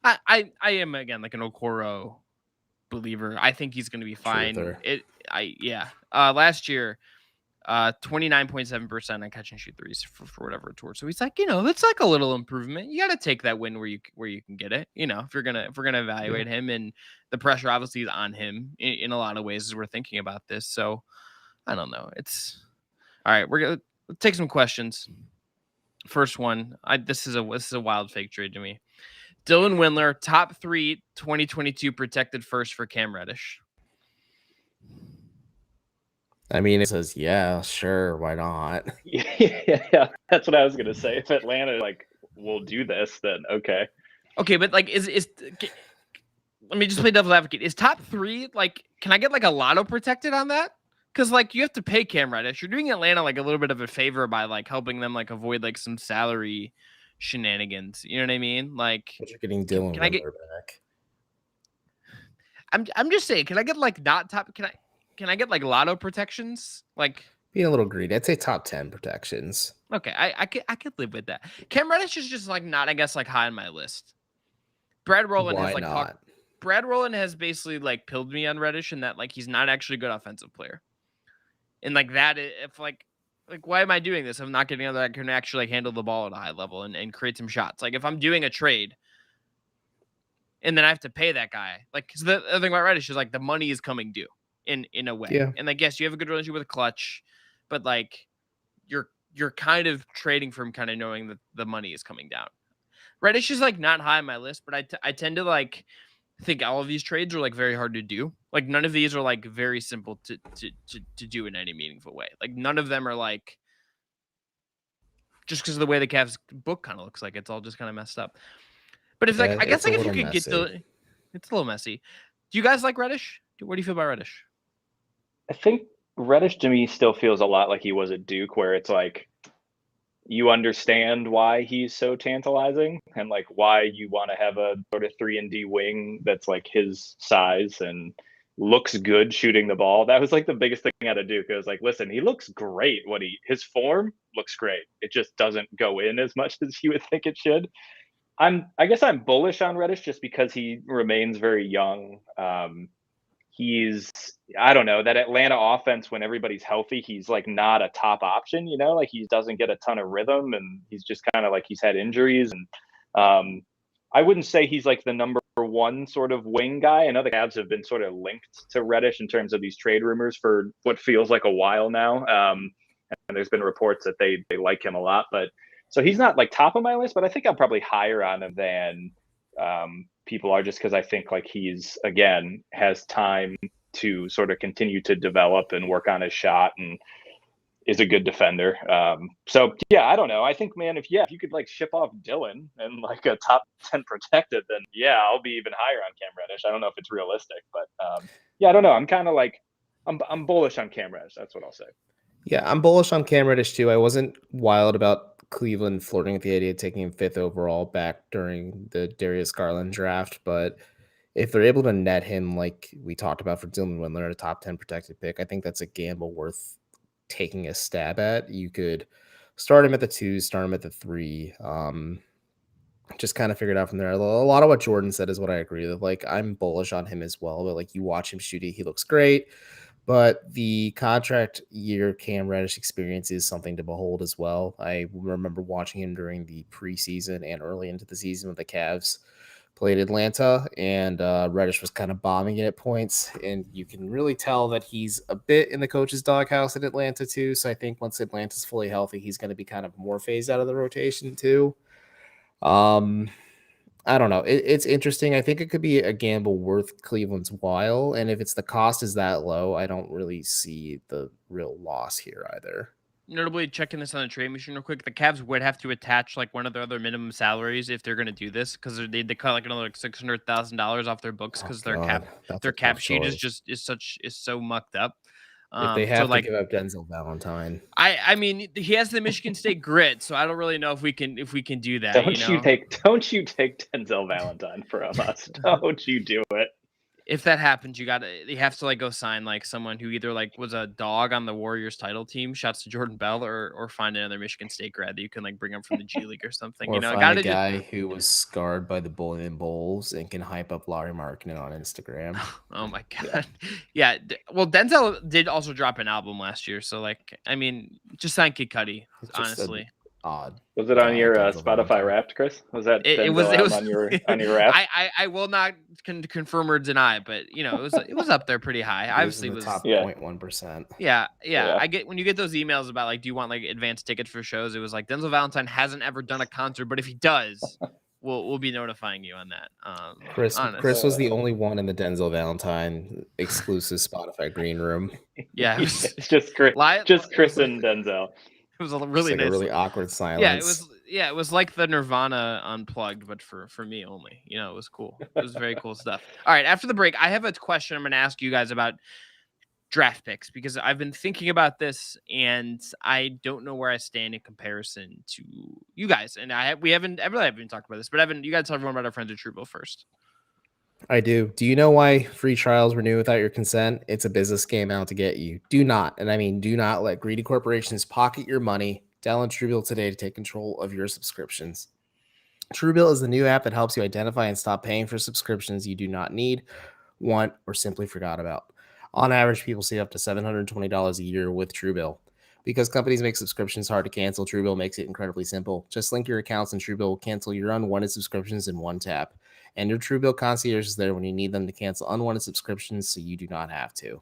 I am again like an Okoro believer. I think he's going to be fine. Last year 29.7% on catch and shoot threes for whatever it's worth. So he's like, it's like a little improvement. You got to take that win where you can get it. If we're gonna evaluate him, and the pressure obviously is on him in a lot of ways as we're thinking about this. So I don't know. It's all right. We're gonna take some questions. First one. This is a wild fake trade to me. Dylan Windler, top 3 2022 protected first for Cam Reddish. I mean, it says, yeah, sure, why not? Yeah, that's what I was gonna say. If Atlanta will do this, then okay. Okay, but like, is let me just play devil's advocate. Is top 3 like? Can I get like a lotto protected on that? Because like you have to pay Cam Reddish. You're doing Atlanta like a little bit of a favor by like helping them like avoid like some salary shenanigans. You know what I mean? Like, but you're getting Dylan Windler back. I'm just saying. Can I get like not top? Can I get like lotto protections? Like being a little greedy, I'd say top 10 protections. Okay, I could live with that. Cam Reddish is just like not, I guess, like high on my list. Brad Rowland has like Brad Rowland has basically like pilled me on Reddish, and that like he's not actually a good offensive player. And like that, if like why am I doing this? I'm not getting another that can actually like handle the ball at a high level and create some shots. Like if I'm doing a trade, and then I have to pay that guy, like because the other thing about Reddish is like the money is coming due in a way. Yeah. And I guess you have a good relationship with Clutch, but like you're kind of trading from kind of knowing that the money is coming down. Reddish is like not high on my list, but I tend to like think all of these trades are like very hard to do. Like none of these are like very simple to do in any meaningful way. Like none of them are like just because of the way the Cavs book kind of looks like it's all just kind of messed up. But if like I guess like if you could get it's a little messy. Do you guys like Reddish? What do you feel about Reddish? I think Reddish to me still feels a lot like he was at Duke, where it's like you understand why he's so tantalizing and like why you want to have a sort of 3-and-D wing that's like his size and looks good shooting the ball. That was like the biggest thing out of Duke. It was like, listen, he looks great. His form looks great. It just doesn't go in as much as you would think it should. I guess I'm bullish on Reddish just because he remains very young. I don't know, that Atlanta offense, when everybody's healthy, he's like not a top option, like he doesn't get a ton of rhythm and he's just kind of like he's had injuries. And I wouldn't say he's like the number 1 sort of wing guy. I know the Cavs have been sort of linked to Reddish in terms of these trade rumors for what feels like a while now. And there's been reports that they like him a lot, but so he's not like top of my list, but I think I'm probably higher on him than people are, just because I think like he's, again, has time to sort of continue to develop and work on his shot and is a good defender. So yeah, I don't know. I think, man, if you could like ship off Dylan and like a top 10 protected, then yeah, I'll be even higher on Cam Reddish. I don't know if it's realistic, but yeah, I don't know. I'm kind of like, I'm bullish on Cam Reddish. That's what I'll say. Yeah, I'm bullish on Cam Reddish too. I wasn't wild about Cleveland flirting with the idea of taking him 5th overall back during the Darius Garland draft, but if they're able to net him like we talked about for Dylan Windler, a top 10 protected pick, I think that's a gamble worth taking a stab at. You could start him at the 2, start him at the 3, just kind of figure it out from there. A lot of what Jordan said is what I agree with. Like I'm bullish on him as well, but like you watch him shoot it, he looks great. But the contract year Cam Reddish experience is something to behold as well. I remember watching him during the preseason and early into the season with the Cavs played Atlanta, and Reddish was kind of bombing it at points, and you can really tell that he's a bit in the coach's doghouse in Atlanta too. So I think once Atlanta's fully healthy, he's going to be kind of more phased out of the rotation too. I don't know. It's interesting. I think it could be a gamble worth Cleveland's while, and if it's the cost is that low, I don't really see the real loss here either. Notably, checking this on the trade machine real quick, the Cavs would have to attach like one of their other minimum salaries if they're going to do this, because they cut like another $600,000 off their books because their cap sheet is so mucked up. If they have to give up Denzel Valentine, I mean, he has the Michigan State grit, so I don't really know if we can do that. Don't you take Denzel Valentine from us? Don't you do it? If that happens, you have to like go sign like someone who either like was a dog on the Warriors title team, shouts to Jordan Bell, or find another Michigan State grad that you can like bring him from the G League or something. Or find a guy who was scarred by the bullying Bulls and can hype up Lauri Markkanen on Instagram. Oh my god, yeah. Well, Denzel did also drop an album last year, so like, I mean, just sign Kid Cudi, honestly. Odd. Was it on your Spotify Wrapped, Chris? Was that it was on your Wrapped? I will not confirm or deny, but you know, it was up there pretty high. Obviously, it was top 0.1%. Yeah. I get when you get those emails about like, do you want like advanced tickets for shows? It was like Denzel Valentine hasn't ever done a concert, but if he does, we'll be notifying you on that. Chris was the only one in the Denzel Valentine exclusive Spotify green room. Yeah, it's just Chris and Denzel. It was a really nice, a really awkward silence. Yeah, it was like the Nirvana Unplugged, but for me only. You know, it was cool. It was very cool stuff. All right, after the break, I have a question I'm going to ask you guys about draft picks, because I've been thinking about this and I don't know where I stand in comparison to you guys. And we haven't talked about this, but Evan, you got to tell everyone about our friends at TrueBill first. I do. Do you know why free trials renew without your consent? It's a business game out to get you. Do not, and I mean do not let greedy corporations pocket your money. Download TrueBill today to take control of your subscriptions. TrueBill is the new app that helps you identify and stop paying for subscriptions you do not need, want, or simply forgot about. On average, people save up to $720 a year with TrueBill. Because companies make subscriptions hard to cancel, TrueBill makes it incredibly simple. Just link your accounts and TrueBill will cancel your unwanted subscriptions in one tap. And your TrueBill concierge is there when you need them to cancel unwanted subscriptions so you do not have to.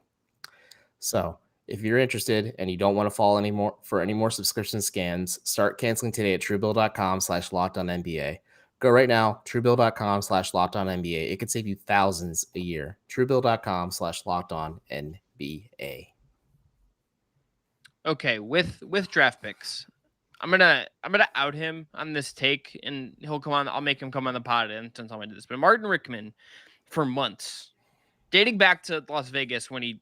So, if you're interested and you don't want to fall anymore for any more subscription scans, start canceling today at truebill.com/lockedonnba. Go right now, truebill.com/lockedonnba. It could save you thousands a year. truebill.com/lockedonnba. Okay, with draft picks, I'm gonna out him on this take, and he'll come on. I'll make him come on the pod and tell me to do this. But Martin Rickman, for months, dating back to Las Vegas when he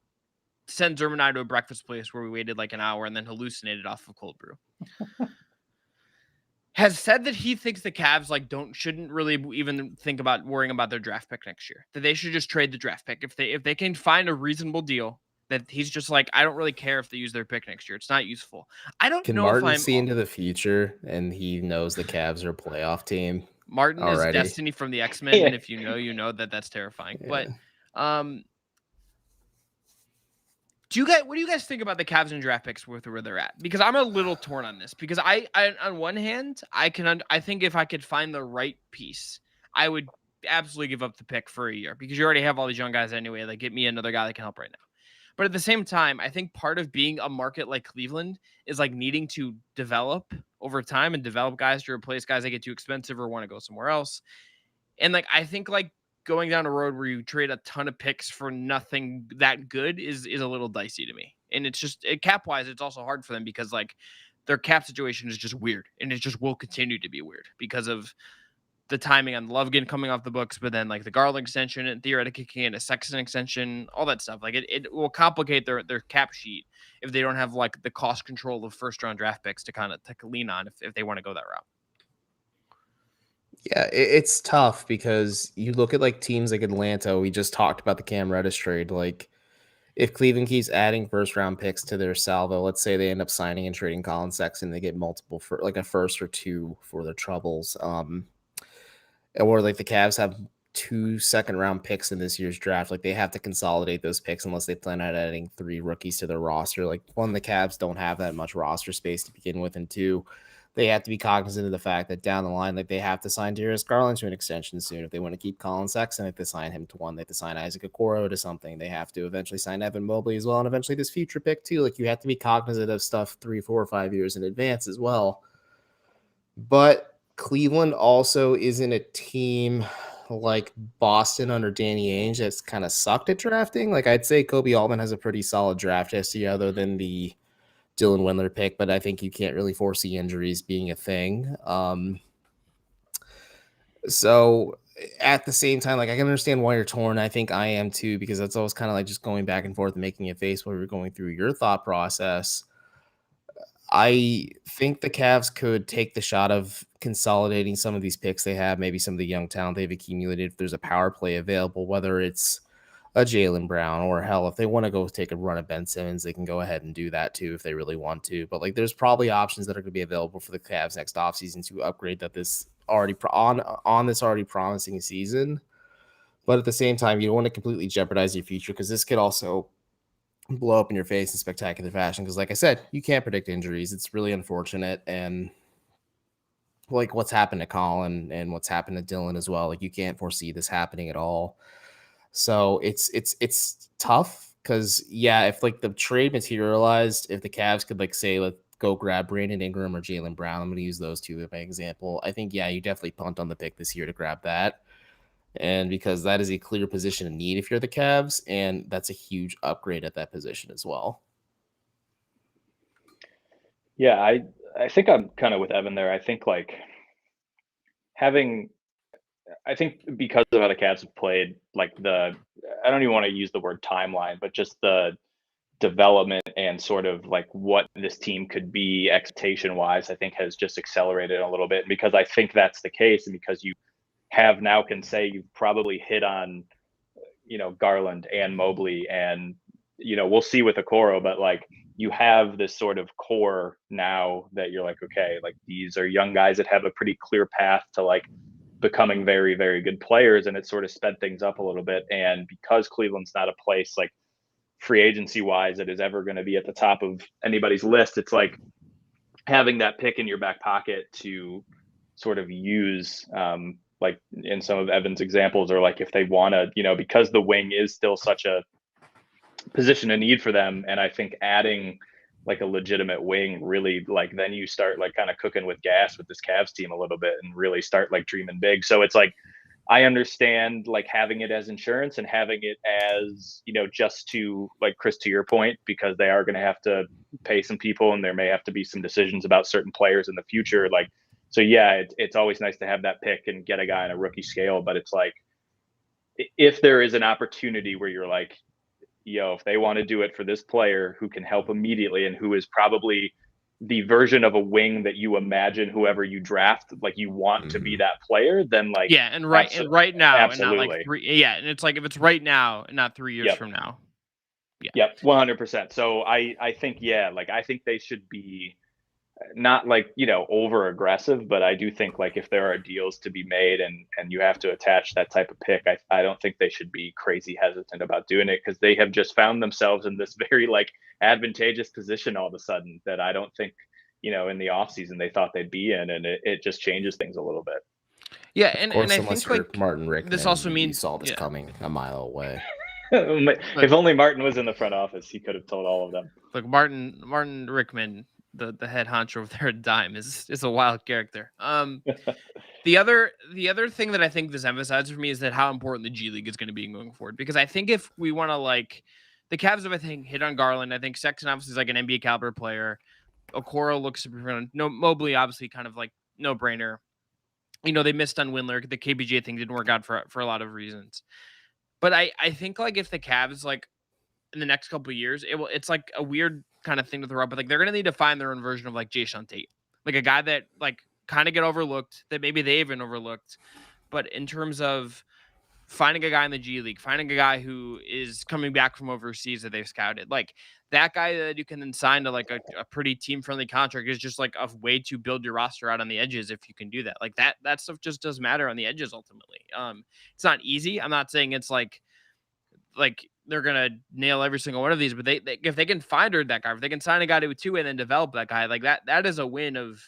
sent Zurb and I to a breakfast place where we waited like an hour and then hallucinated off of cold brew, has said that he thinks the Cavs shouldn't really even think about worrying about their draft pick next year. That they should just trade the draft pick if they can find a reasonable deal. That he's just like, I don't really care if they use their pick next year. It's not useful. I don't know. Can Martin see into the future and he knows the Cavs are a playoff team? Martin already is Destiny from the X-Men, and if you know that's terrifying. Yeah. But what do you guys think about the Cavs and draft picks with where they're at? Because I'm a little torn on this. Because I on one hand, I think if I could find the right piece, I would absolutely give up the pick for a year, because you already have all these young guys anyway. Like, get me another guy that can help right now. But at the same time, I think part of being a market like Cleveland is like needing to develop over time and develop guys to replace guys that get too expensive or want to go somewhere else. And like, I think like going down a road where you trade a ton of picks for nothing that good is a little dicey to me. And it's just cap wise, it's also hard for them because like their cap situation is just weird, and it just will continue to be weird because of the timing on Lovegan coming off the books, but then like the Garland extension and theoretically kicking in a Sexton extension, all that stuff. Like it will complicate their cap sheet if they don't have like the cost control of first round draft picks to kind of lean on if they want to go that route. Yeah, it's tough because you look at like teams like Atlanta. We just talked about the Cam Reddish trade. Like if Cleveland keeps adding first round picks to their salvo, let's say they end up signing and trading Colin Sexton, they get multiple for like a first or two for their troubles. Or like the Cavs have 2 second-round picks in this year's draft. Like they have to consolidate those picks unless they plan on adding 3 rookies to their roster. Like one, the Cavs don't have that much roster space to begin with, and 2, they have to be cognizant of the fact that down the line, like they have to sign Darius Garland to an extension soon. If they want to keep Colin Sexton, they have to sign him to one. They have to sign Isaac Okoro to something. They have to eventually sign Evan Mobley as well, and eventually this future pick too. Like you have to be cognizant of stuff 3, 4, or 5 years in advance as well. But Cleveland also isn't a team like Boston under Danny Ainge that's kind of sucked at drafting. Like I'd say Kobe Altman has a pretty solid draft history other than the Dylan Windler pick, but I think you can't really foresee injuries being a thing. So at the same time, like I can understand why you're torn. I think I am too, because that's always kind of like just going back and forth and making a face while you're going through your thought process. I think the Cavs could take the shot of consolidating some of these picks they have, maybe some of the young talent they've accumulated. If there's a power play available, whether it's a Jaylen Brown, or hell, if they want to go take a run at Ben Simmons, they can go ahead and do that too if they really want to. But like, there's probably options that are going to be available for the Cavs next offseason to upgrade that this already on this already promising season. But at the same time, you don't want to completely jeopardize your future, because this could also blow up in your face in spectacular fashion. Because like I said, you can't predict injuries. It's really unfortunate. And like what's happened to Colin and what's happened to Dylan as well, like you can't foresee this happening at all. So it's tough, because yeah, if like the trade materialized, if the Cavs could like say, let's go grab Brandon Ingram or Jaylen Brown, I'm going to use those two as my example. I think, yeah, you definitely punt on the pick this year to grab that. And because that is a clear position of need if you're the Cavs, and that's a huge upgrade at that position as well. Yeah, I think I'm kind of with Evan there. I think like I think because of how the Cavs have played, like I don't even want to use the word timeline, but just the development and sort of like what this team could be expectation wise, I think has just accelerated a little bit. And because I think that's the case, and because you have now can say you've probably hit on, Garland and Mobley, and, we'll see with Okoro, but like you have this sort of core now that you're like, okay, like these are young guys that have a pretty clear path to like becoming very, very good players. And it sort of sped things up a little bit. And because Cleveland's not a place like free agency wise that is ever going to be at the top of anybody's list, it's like having that pick in your back pocket to sort of use, like in some of Evan's examples, or like if they want to, because the wing is still such a position of need for them. And I think adding like a legitimate wing really, like, then you start like kind of cooking with gas with this Cavs team a little bit and really start like dreaming big. So it's like, I understand like having it as insurance and having it as, just to like Chris, to your point, because they are going to have to pay some people and there may have to be some decisions about certain players in the future. Like, so yeah, it's always nice to have that pick and get a guy on a rookie scale, but it's like, if there is an opportunity where you're like, if they want to do it for this player who can help immediately and who is probably the version of a wing that you imagine whoever you draft, like you want to be that player, then like, yeah. And right now, absolutely. And not like 3. Yeah. And it's like, if it's right now and not 3 years from now. Yeah. Yep. 100%. So I think, yeah, like I think they should be not like, over aggressive, but I do think like if there are deals to be made and you have to attach that type of pick, I don't think they should be crazy hesitant about doing it, because they have just found themselves in this very like advantageous position all of a sudden that I don't think, in the offseason they thought they'd be in, and it just changes things a little bit. Yeah. And I think like Martin Rickman, this also means you saw this coming a mile away. If only Martin was in the front office, he could have told all of them. Look, Martin Rickman, the head honcho over there at Dime, is a wild character. The other thing that I think this emphasizes for me is that how important the G League is going to be going forward. Because I think if we want to like the Cavs have, I think, hit on Garland. I think Sexton obviously is like an NBA caliber player. Okoro looks super fun. No, Mobley obviously kind of like no brainer. They missed on Windler. The KBJ thing didn't work out for a lot of reasons. But I think like if the Cavs like in the next couple of years, it's like a weird kind of thing to throw up, but like they're gonna need to find their own version of like Jason Tate, like a guy that like kind of get overlooked, that maybe they even overlooked. But in terms of finding a guy in the G League, finding a guy who is coming back from overseas that they've scouted, like that guy that you can then sign to like a pretty team friendly contract is just like a way to build your roster out on the edges. If you can do that, like that stuff just does matter on the edges ultimately. It's not easy. I'm not saying it's like they're gonna nail every single one of these, but they if they can find that guy, if they can sign a guy to 2 and then develop that guy, like that is a win of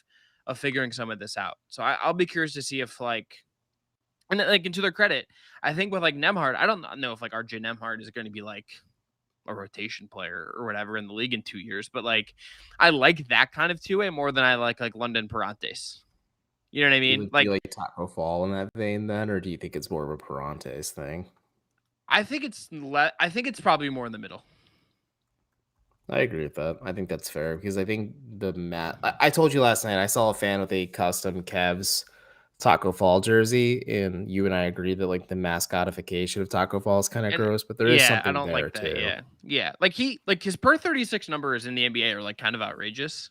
figuring some of this out. So I'll be curious to see if like, and like, and to their credit, I think with like Nembhard, I don't know if like RJ Nembhard is going to be like a rotation player or whatever in the league in 2 years, but like I like that kind of two-way more than I like London Parantes. You know what I mean? Do you like Taco Fall in that vein then, or do you think it's more of a Parantes thing? I think it's probably more in the middle. I agree with that. I think that's fair because I think I told you last night I saw a fan with a custom Cavs Taco Fall jersey, and you and I agreed that like the mascotification of Taco Fall is kind of gross, but there is something I don't there like that. too. Yeah. Like his per 36 numbers in the NBA are like kind of outrageous,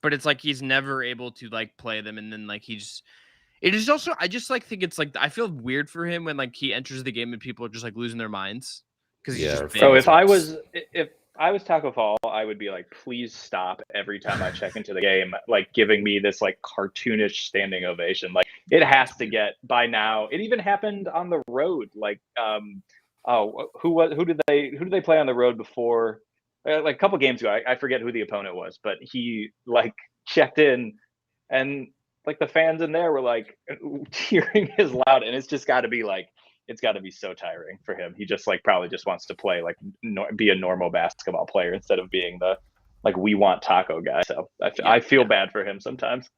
but it's like he's never able to like play them, and then like it is also, I just like think it's like I feel weird for him when like he enters the game and people are just like losing their minds because he's just big. So if I was Taco Fall, I would be like, please stop every time I check into the game, like giving me this like cartoonish standing ovation. Like it has to get by now. It even happened on the road. Like who did they play on the road before? Like a couple games ago, I forget who the opponent was, but he like checked in and like the fans in there were like cheering his loud, and it's just got to be like, it's got to be so tiring for him. He just like probably just wants to play like be a normal basketball player instead of being the like we want taco guy. So I feel bad for him sometimes.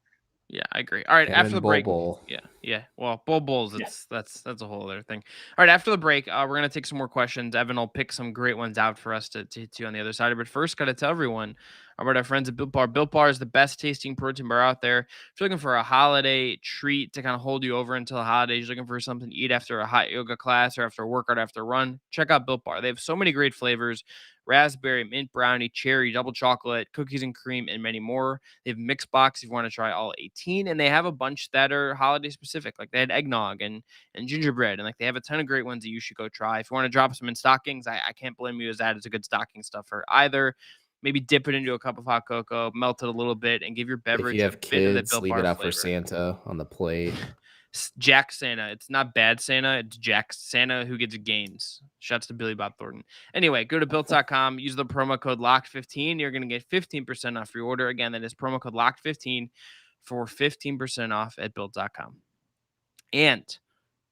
Yeah, I agree. All right, And after the break. Bowl. Yeah. Well, Bulls, that's a whole other thing. All right, after the break, we're gonna take some more questions. Evan will pick some great ones out for us to on the other side. But first, gotta tell everyone about our friends at Built Bar. Built Bar is the best tasting protein bar out there. If you're looking for a holiday treat to kind of hold you over until the holidays, you're looking for something to eat after a hot yoga class or after a workout, after a run, check out Built Bar. They have so many great flavors: raspberry, mint brownie, cherry, double chocolate, cookies and cream, and many more. They have mixed box if you want to try all 18, and they have a bunch that are holiday specific. Like they had eggnog and gingerbread, and like they have a ton of great ones that you should go try. If you want to drop some in stockings, I can't blame you, as that is a good stocking stuffer either. Maybe dip it into a cup of hot cocoa, melt it a little bit, and give your beverage If you have a bit of the kids, Built leave Bar it out flavor. for Santa on the plate. Jack Santa. It's not bad Santa. It's Jack Santa who gets gains. Shouts to Billy Bob Thornton. Anyway, go to built.com. Use the promo code LOCKED15. You're going to get 15% off your order. Again, that is promo code LOCKED15 for 15% off at built.com. And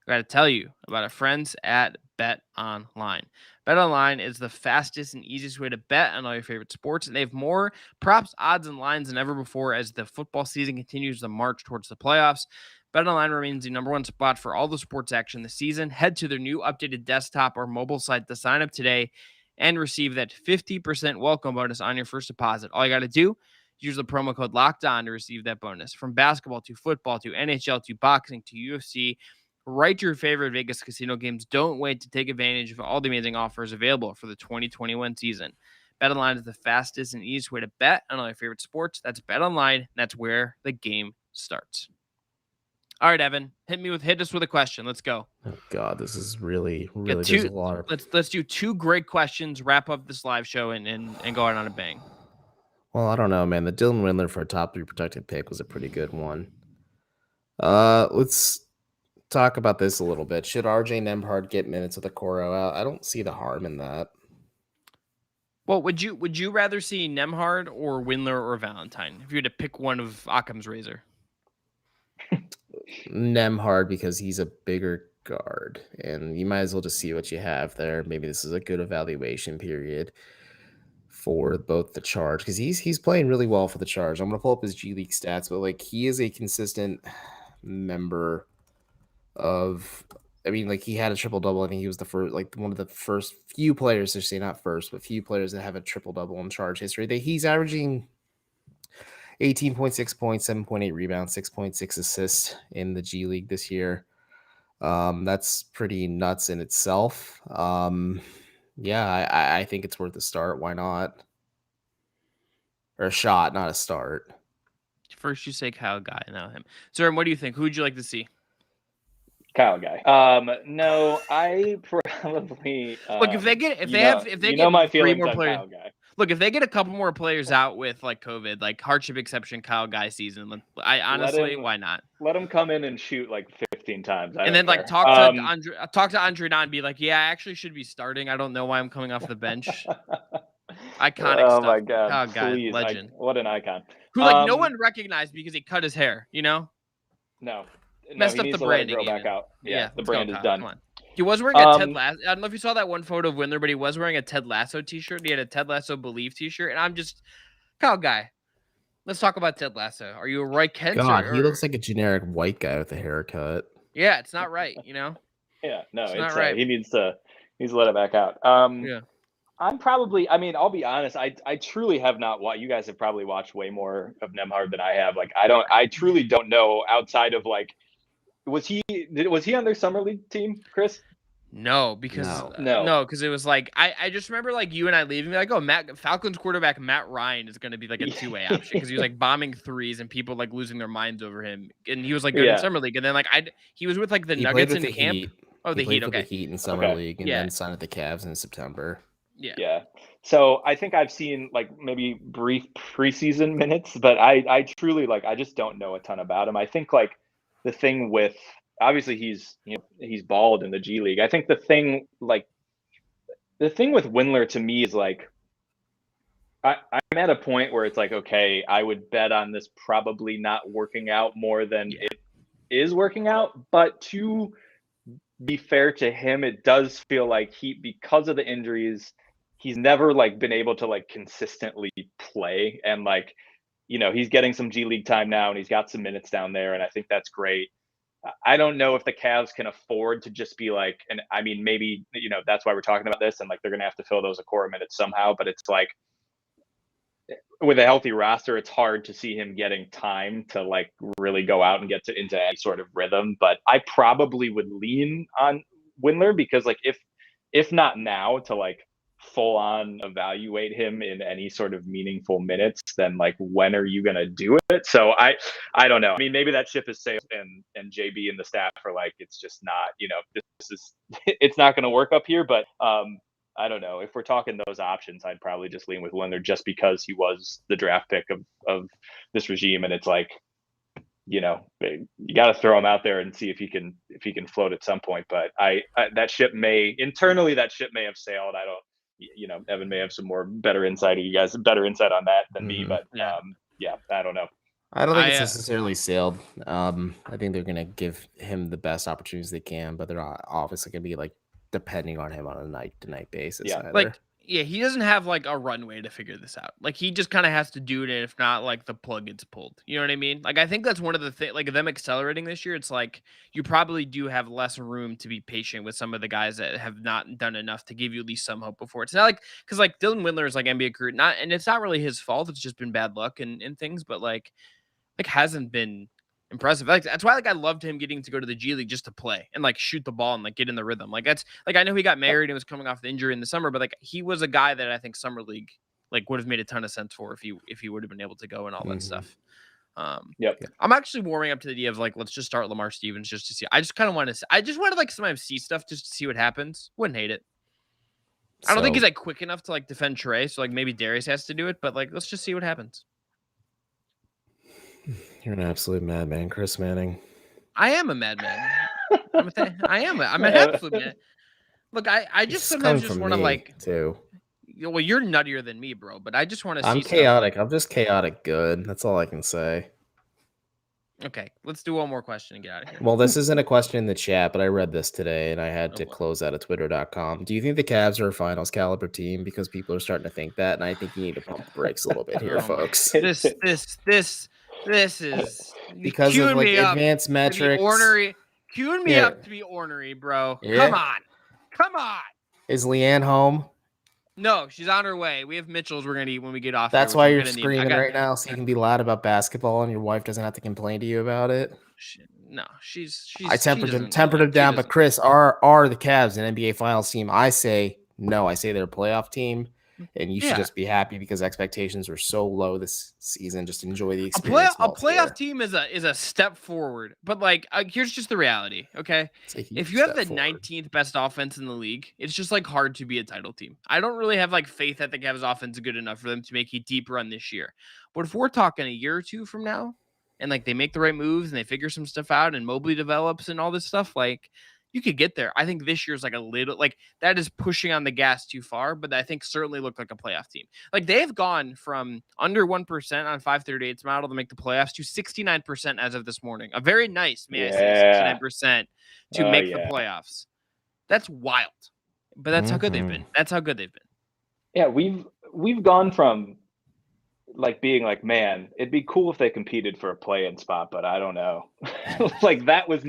I got to tell you about our friends at BetOnline. BetOnline is the fastest and easiest way to bet on all your favorite sports, and they have more props, odds, and lines than ever before as the football season continues to march towards the playoffs. BetOnline remains the number one spot for all the sports action this season. Head to their new updated desktop or mobile site to sign up today and receive that 50% welcome bonus on your first deposit. All you got to do, use the promo code LOCKEDON to receive that bonus. From basketball to football to NHL to boxing to UFC, right to your favorite Vegas casino games. Don't wait to take advantage of all the amazing offers available for the 2021 season. BetOnline is the fastest and easiest way to bet on all your favorite sports. That's BetOnline. That's where the game starts. All right, Evan, hit us with a question. Let's go. Oh God, this is really there's a lot of... Let's do two great questions, wrap up this live show, and go out on a bang. Well, I don't know, man. The Dylan Windler for a top 3 protected pick was a pretty good one. Let's talk about this a little bit. Should RJ Nembhard get minutes with Okoro? I don't see the harm in that. Well, would you rather see Nembhard or Windler or Valentine if you had to pick one of Occam's razor? Nembhard, because he's a bigger guard, and you might as well just see what you have there. Maybe this is a good evaluation period for both the Charge, because he's playing really well for the Charge. I'm gonna pull up his G League stats, but like he is a consistent member of. I mean, like he had a triple double. I think he was the first, like one of the first few players to say, not first, but few players that have a triple double in Charge history. That he's averaging 18.6 points, 7.8 rebounds, 6.6 assists in the G League this year. That's pretty nuts in itself. Yeah, I think it's worth a start. Why not? Or a shot, not a start. First you say Kyle Guy, now him. Sir, what do you think? Who would you like to see? Kyle Guy. No, I probably look if they get my feelings three more on players. Kyle Guy. Look, if they get a couple more players out with like COVID, like hardship exception, Kyle Guy season, I honestly, why not? Let him come in and shoot like 15 times. And then like talk to Andre Don and be like, yeah, I actually should be starting. I don't know why I'm coming off the bench. Iconic stuff. Oh my God. Kyle Guy, please, legend. what an icon. Who like no one recognized because he cut his hair, No, messed he up needs the to let it branding grow back even. out. Yeah, the let's go, brand is Kyle. done. Come on. He was wearing a Ted Lasso. I don't know if you saw that one photo of Windler, but he was wearing a Ted Lasso t-shirt. He had a Ted Lasso Believe t-shirt, and I'm just Kyle guy. Let's talk about Ted Lasso. Are you a Roy Kent? God, he looks like a generic white guy with a haircut. Yeah, it's not right. Yeah, no, it's not right. He needs to let it back out. Yeah. I'm probably. I mean, I'll be honest. I truly have not watched. You guys have probably watched way more of Nemhard than I have. Like, I truly don't know outside of like, was he on their summer league team, Chris? No, because because it was like I just remember like you and I leaving like, oh, Falcons quarterback Matt Ryan is going to be like a two-way option because he was like bombing threes and people like losing their minds over him, and he was like good in summer league, and then like he was with like the Nuggets in camp. Heat. Oh, the Heat. Okay, the Heat in summer league, and then signed with the Cavs in September. Yeah. So I think I've seen like maybe brief preseason minutes, but I truly like I just don't know a ton about him. I think like the thing with obviously he's bald in the G League. I think the thing with Windler to me is like I'm at a point where it's like, okay, I would bet on this probably not working out more than it is working out. But to be fair to him, it does feel like because of the injuries, he's never like been able to like consistently play, and like he's getting some G League time now and he's got some minutes down there, and I think that's great. I don't know if the Cavs can afford to just be like, and I mean maybe that's why we're talking about this, and like they're gonna have to fill those Okoro minutes somehow, but it's like with a healthy roster, it's hard to see him getting time to like really go out and get into any sort of rhythm. But I probably would lean on Windler because like if not now to like full on evaluate him in any sort of meaningful minutes, then like when are you gonna do it? So I don't know. I mean, maybe that ship is sailed, and JB and the staff are like, it's just not, it's not gonna work up here. But I don't know. If we're talking those options, I'd probably just lean with Leonard just because he was the draft pick of this regime, and it's like, you got to throw him out there and see if he can float at some point. But that ship may have sailed. I don't. Evan may have some better insight. You guys better insight on that than me. But I don't know. I don't think it's necessarily sailed. I think they're gonna give him the best opportunities they can, but they're obviously gonna be like depending on him on a night-to-night basis. Yeah, like he doesn't have like a runway to figure this out. Like he just kind of has to do it, and if not, like the plug gets pulled. You know what I mean? Like I think that's one of the things. Like them accelerating this year, it's like you probably do have less room to be patient with some of the guys that have not done enough to give you at least some hope before. It's not like because like Dylan Windler is like NBA career, and it's not really his fault. It's just been bad luck and things, but like hasn't been impressive. Like that's why like I loved him getting to go to the G League just to play and like shoot the ball and like get in the rhythm. Like that's like I know he got married and was coming off the injury in the summer, but like he was a guy that I think summer league like would have made a ton of sense for if he would have been able to go and all that stuff. I'm actually warming up to the idea of like let's just start Lamar Stevens just to see. I just want to like sometimes see stuff just to see what happens. Wouldn't hate it. I don't think he's like quick enough to like defend Trey, so like maybe Darius has to do it, but like let's just see what happens. You're an absolute madman, Chris Manning. I am a madman. I'm an absolute man. Look, I just sometimes just want to like too. Well, you're nuttier than me, bro. But I just want to see. I'm chaotic. I'm just chaotic good. That's all I can say. Okay, let's do one more question and get out of here. Well, this isn't a question in the chat, but I read this today and I had to close out of twitter.com. Do you think the Cavs are a finals caliber team? Because people are starting to think that, and I think you need to pump the brakes a little bit here, folks. This is because of like advanced metrics. Queuing me up to be ornery, bro. Yeah. Come on. Is Leanne home? No, she's on her way. We have Mitchell's we're gonna eat when we get off. That's why you're screaming right now, so you can be loud about basketball, and your wife doesn't have to complain to you about it. She's. I tempered him down, but Chris, are the Cavs an NBA Finals team? I say no. I say they're a playoff team. And you should just be happy because expectations were so low this season. Just enjoy the experience. A playoff team is a step forward, but like here's just the reality. Okay, if you have the 19th best offense in the league, it's just like hard to be a title team. I don't really have like faith that the Cavs offense is good enough for them to make a deep run this year. But if we're talking a year or two from now, and like they make the right moves and they figure some stuff out, and Mobley develops and all this stuff, like you could get there. I think this year's like a little like that is pushing on the gas too far, but I think certainly look like a playoff team. Like they've gone from under 1% on 538's model to make the playoffs to 69% as of this morning. A very nice, may I say, 69% to make the playoffs. That's wild. But that's how good they've been. That's how good they've been. Yeah, we've gone from like being like, man, it'd be cool if they competed for a play-in spot, but I don't know. Like that was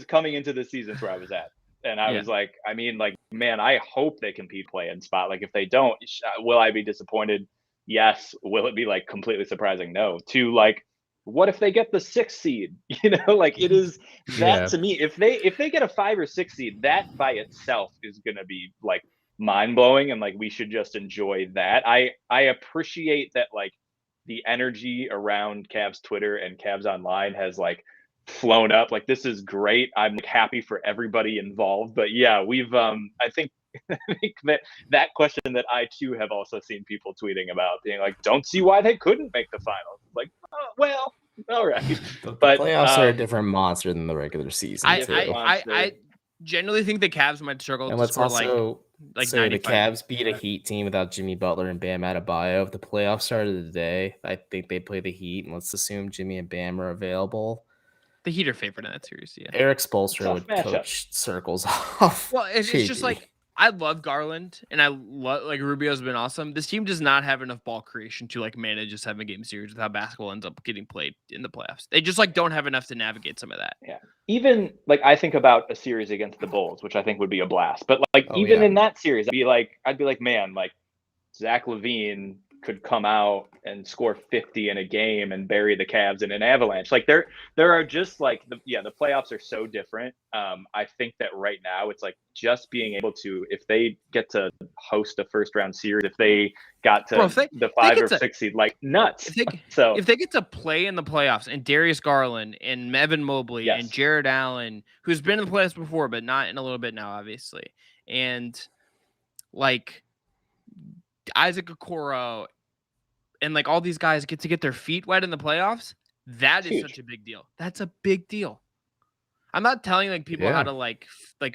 coming into the seasons where I was at. And I was like, I mean, like, man, I hope they compete play-in spot. Like if they don't, will I be disappointed? Yes. Will it be like completely surprising? No. To like, what if they get the 6th seed? You know, like it is that to me, if they get a 5 or 6 seed, that by itself is gonna be like mind-blowing, and like we should just enjoy that. I appreciate that like the energy around Cavs Twitter and Cavs Online has like flown up. Like this is great. I'm like, happy for everybody involved. But yeah, we've I think that question that I too have also seen people tweeting about, being like, don't see why they couldn't make the finals. Like, oh, well, all right. The but playoffs are a different monster than the regular season. I genuinely think the Cavs might struggle and to let's score also like say the 95. Cavs beat a Heat team without Jimmy Butler and Bam Adebayo. If the playoffs started today, I think they play the Heat, and let's assume Jimmy and Bam are available. The Heat are favorite in that series. Yeah, Eric Spoelstra would coach circles off. Well, it's just like I love Garland, and I love like Rubio's been awesome. This team does not have enough ball creation to like manage a 7-game series with how basketball ends up getting played in the playoffs. They just like don't have enough to navigate some of that. Yeah. Even like I think about a series against the Bulls, which I think would be a blast. But like in that series, I'd be like, man, like Zach LaVine could come out and score 50 in a game and bury the Cavs in an avalanche. Like there are just like the playoffs are so different. I think that right now it's like just being able to, if they get to host a first round series, if they got to the 5 or 6 seed, like nuts. If they get to play in the playoffs and Darius Garland and Evan Mobley and Jared Allen, who's been in the playoffs before, but not in a little bit now, obviously. And like Isaac Okoro and like all these guys get to get their feet wet in the playoffs, that is such a big deal. That's a big deal. I'm not telling like people how to like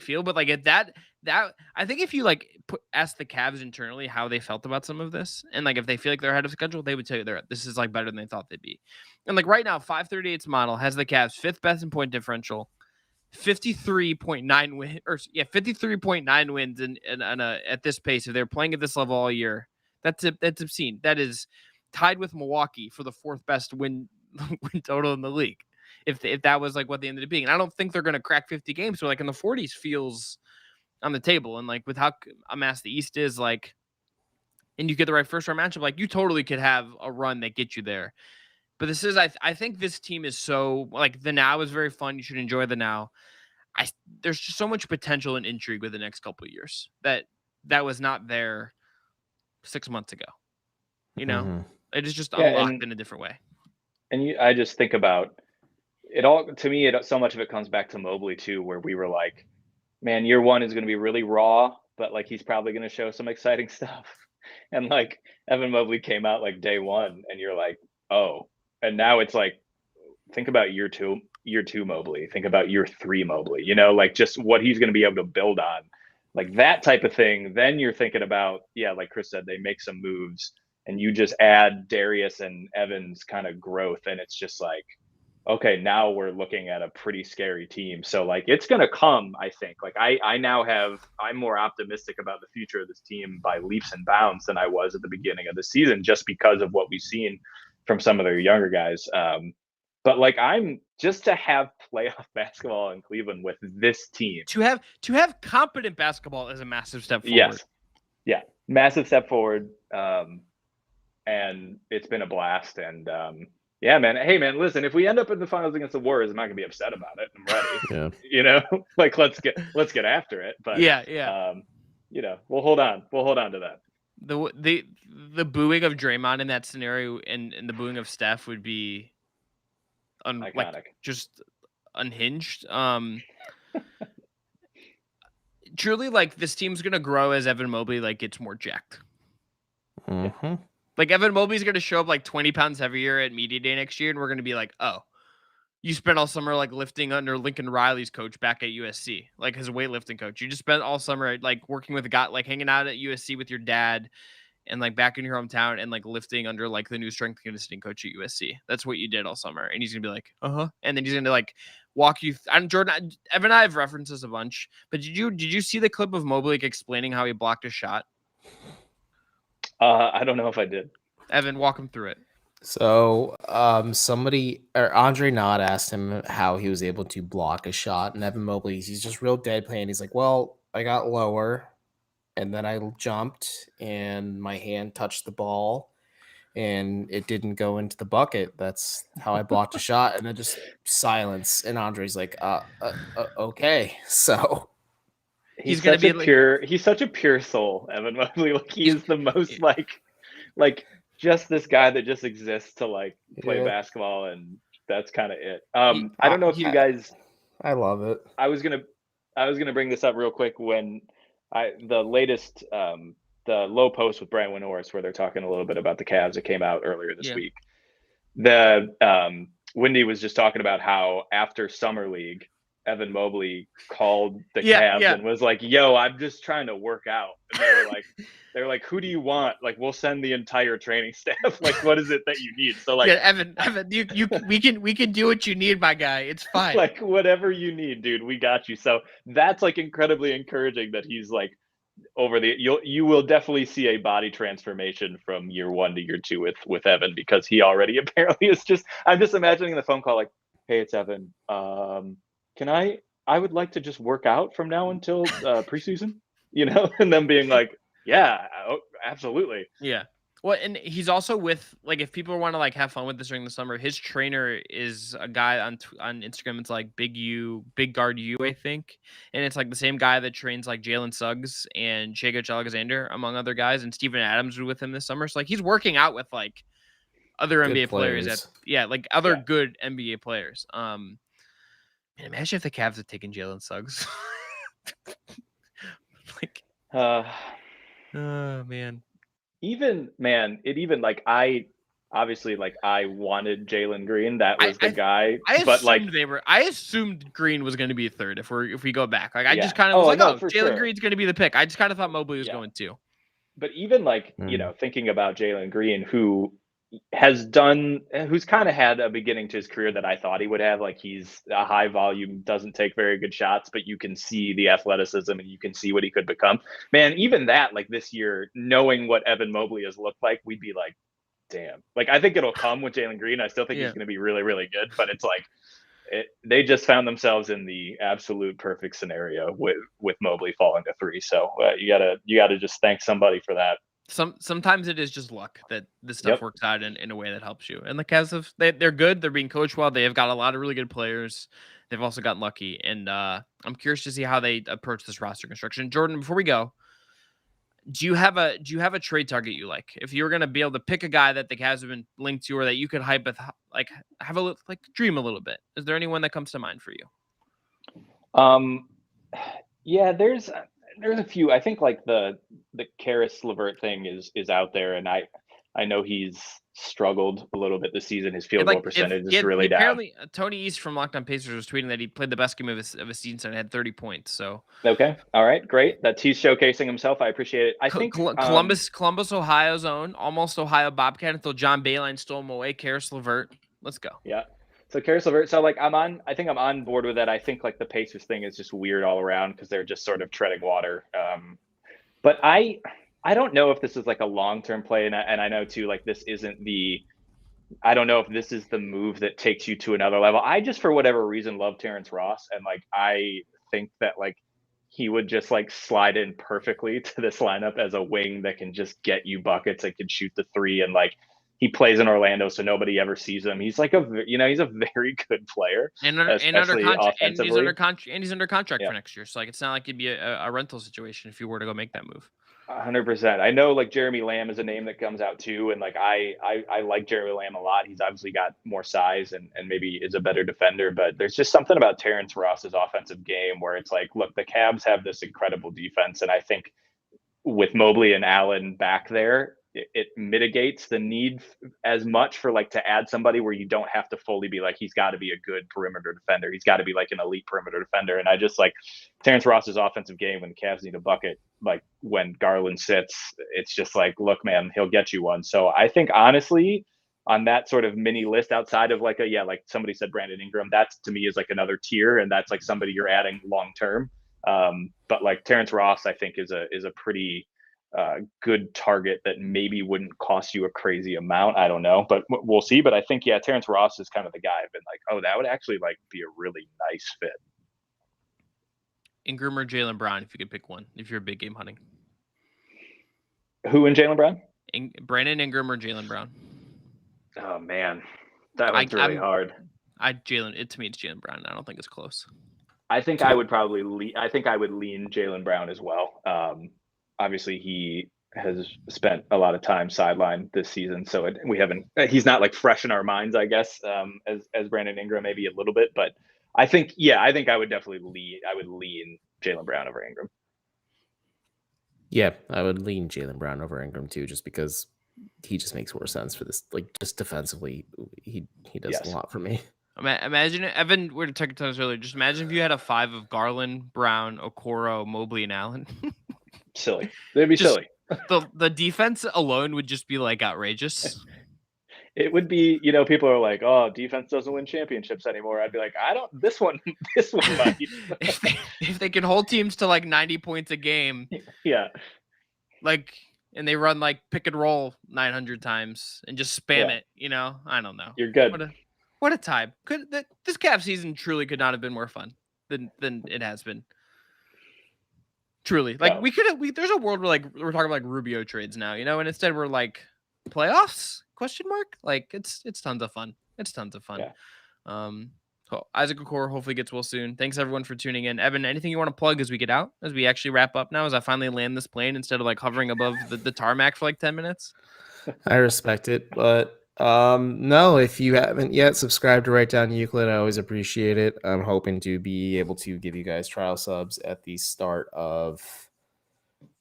feel, but like that I think if you like ask the Cavs internally how they felt about some of this, and like if they feel like they're ahead of schedule, they would tell you this is like better than they thought they'd be. And like right now, 538's model has the Cavs 5th best in point differential, 53.9 win or 53.9 wins at this pace. If they're playing at this level all year, that's obscene. That is tied with Milwaukee for the 4th best win total in the league. If that was like what they ended up being. And I don't think they're going to crack 50 games. So like in the 40s feels on the table. And like with how a mass the East is, like, and you get the right first round matchup, like you totally could have a run that gets you there. But this is, I think this team is so like the now is very fun. You should enjoy the now. There's just so much potential and intrigue with the next couple of years that was not there 6 months ago. You know, it is just unlocked in a different way. And I just think about it all. To me, so much of it comes back to Mobley too, where we were like, man, year one is going to be really raw, but like he's probably going to show some exciting stuff. And like Evan Mobley came out like day one, and you're like, oh. And now it's like, think about year two Mobley. Think about year 3 Mobley. You know, like just what he's going to be able to build on, like that type of thing. Then you're thinking about, like Chris said, they make some moves, and you just add Darius and Evan's kind of growth, and it's just like, okay, now we're looking at a pretty scary team. So like it's gonna come, I think. Like I'm more optimistic about the future of this team by leaps and bounds than I was at the beginning of the season, just because of what we've seen from some of their younger guys. But like I'm just to have playoff basketball in Cleveland with this team. To have competent basketball is a massive step forward. Yes. Yeah. Massive step forward. And it's been a blast. And yeah, man. Hey man, listen, if we end up in the finals against the Warriors, I'm not gonna be upset about it. I'm ready. You know, like let's get after it. But you know, we'll hold on to that. The booing of Draymond in that scenario and the booing of Steph would be like just unhinged. Truly, like this team's gonna grow as Evan Mobley like gets more jacked. Like Evan Mobley's gonna show up like 20 pounds heavier at media day next year, and we're gonna be like, oh, you spent all summer like lifting under Lincoln Riley's coach back at USC, like his weightlifting coach. You just spent all summer like working with a guy, like hanging out at USC with your dad and like back in your hometown and like lifting under like the new strength conditioning coach at USC. That's what you did all summer. And he's going to be like, and then he's going to like walk you. And Jordan, Evan and I have referenced this a bunch, but did you see the clip of Mobley explaining how he blocked a shot? I don't know if I did. Evan, walk him through it. So somebody or Andre Nod asked him how he was able to block a shot, and Evan Mobley, he's just real deadpan. He's like, well, I got lower and then I jumped and my hand touched the ball and it didn't go into the bucket. That's how I blocked a shot. And then just silence. And Andre's like, okay. So he's such a pure soul, Evan Mobley. Like he is the most like just this guy that just exists to like play basketball, and that's kind of it. I don't know if you guys. I love it. I was gonna bring this up real quick when the latest the low post with Brian Windhorst where they're talking a little bit about the Cavs that came out earlier this week. The Windy was just talking about how after Summer League, Evan Mobley called the Cavs and was like, "Yo, I'm just trying to work out." And they were like, "Who do you want? Like, we'll send the entire training staff. Like, what is it that you need?" So like, Evan, we can do what you need, my guy. It's fine. Like whatever you need, dude, we got you. So that's like incredibly encouraging that he's like you will definitely see a body transformation from year 1 to year 2 with Evan, because he already apparently is just. I'm just imagining the phone call like, "Hey, it's Evan. Can I would like to just work out from now until preseason, and then being like, yeah, absolutely. Yeah. Well, and he's also with, like, if people want to like have fun with this during the summer, his trainer is a guy on Instagram. It's like Big Guard U, I think. And it's like the same guy that trains like Jalen Suggs and Shai Gilgeous-Alexander, among other guys. And Steven Adams was with him this summer. So like he's working out with like other Good NBA players other Yeah. good NBA players. Man, imagine if the Cavs had taken Jalen Suggs. Like, oh man. Even like I wanted Jalen Green. That was the guy. I assumed Green was going to be third if we go back. Like I just kind of was Jalen Green's going to be the pick. I just kind of thought Mobley was going to. But even like thinking about Jalen Green, who's kind of had a beginning to his career that I thought he would have. Like he's a high volume, doesn't take very good shots, but you can see the athleticism and you can see what he could become. Man, even that, like this year, knowing what Evan Mobley has looked like, we'd be like, damn. Like I think it'll come with Jalen Green. I still think he's going to be really, really good, but it's like they just found themselves in the absolute perfect scenario with Mobley falling to 3. So you gotta just thank somebody for that. Sometimes it is just luck that this stuff works out in a way that helps you. And the Cavs they're good. They're being coached well. They have got a lot of really good players. They've also gotten lucky. And I'm curious to see how they approach this roster construction. Jordan, before we go, do you have a trade target you like? If you were going to be able to pick a guy that the Cavs have been linked to, or that you could have a dream a little bit, is there anyone that comes to mind for you? Yeah, there's a few. I think like the Karis LeVert thing is out there, and I know he's struggled a little bit this season. His field goal percentage is really down. Apparently, Tony East from Locked On Pacers was tweeting that he played the best game of his season and had 30 points. So okay, all right, great. He's showcasing himself. I appreciate it. I think Columbus, Ohio's own, almost Ohio Bobcat until John Beilein stole him away. Karis LeVert, let's go. Yeah. So Karis LeVert. So like I think I'm on board with that. I think like the Pacers thing is just weird all around because they're just sort of treading water. But I don't know if this is like a long-term play, and I know too, like this isn't I don't know if this is the move that takes you to another level. I just, for whatever reason, love Terrence Ross, and like I think that like he would just like slide in perfectly to this lineup as a wing that can just get you buckets, that can shoot the 3, and like he plays in Orlando, so nobody ever sees him. He's like he's a very good player, and under contract, and he's under contract for next year. So like it's not like it'd be a rental situation if you were to go make that move. 100%. I know like Jeremy Lamb is a name that comes out too. And like, I like Jeremy Lamb a lot. He's obviously got more size and maybe is a better defender, but there's just something about Terrence Ross's offensive game where it's like, look, the Cavs have this incredible defense. And I think with Mobley and Allen back there, it mitigates the need as much for like to add somebody where you don't have to fully be like, he's got to be a good perimeter defender. He's got to be like an elite perimeter defender. And I just like Terrence Ross's offensive game when the Cavs need a bucket, like when Garland sits, it's just like, look, man, he'll get you one. So I think honestly, on that sort of mini list outside of like like somebody said Brandon Ingram, that's to me is like another tier, and that's like somebody you're adding long term. But like Terrence Ross, I think is a pretty good target that maybe wouldn't cost you a crazy amount. I don't know, but we'll see. But I think Terrence Ross is kind of the guy I've been like, oh, that would actually like be a really nice fit. Ingram or Jaylen Brown, if you could pick one, if you're a big game hunting. Who and Jaylen Brown? Brandon Ingram or Jaylen Brown? Oh man, that one's really hard. To me, it's Jaylen Brown. I don't think it's close. I think I would probably lean Jaylen Brown as well. Obviously, he has spent a lot of time sidelined this season, so he's not like fresh in our minds, I guess, as Brandon Ingram, maybe a little bit. But I think I would definitely lean Jaylen Brown over Ingram. Yeah, I would lean Jaylen Brown over Ingram too, just because he just makes more sense for this. Like just defensively, he does a lot for me. Imagine, Evan, we were talking about this earlier. Just imagine if you had a 5 of Garland, Brown, Okoro, Mobley, and Allen. Silly. They'd be silly. The defense alone would just be like outrageous. It would be, people are like, oh, defense doesn't win championships anymore. I'd be like, this one might. if they can hold teams to like 90 points a game. Yeah. Like, and they run like pick and roll 900 times and just spam it, I don't know. You're good. What a time. This Cavs season truly could not have been more fun than it has been. Truly. Like there's a world where like we're talking about like Rubio trades now, and instead we're like playoffs ? Like it's tons of fun. It's tons of fun. Yeah. Isaac Okoro hopefully gets well soon. Thanks everyone for tuning in. Evan, anything you want to plug as we get out, as we actually wrap up now, as I finally land this plane instead of like hovering above the tarmac for like 10 minutes? I respect it, but no, if you haven't yet subscribed to Write Down Euclid, I always appreciate it. I'm hoping to be able to give you guys trial subs at the start of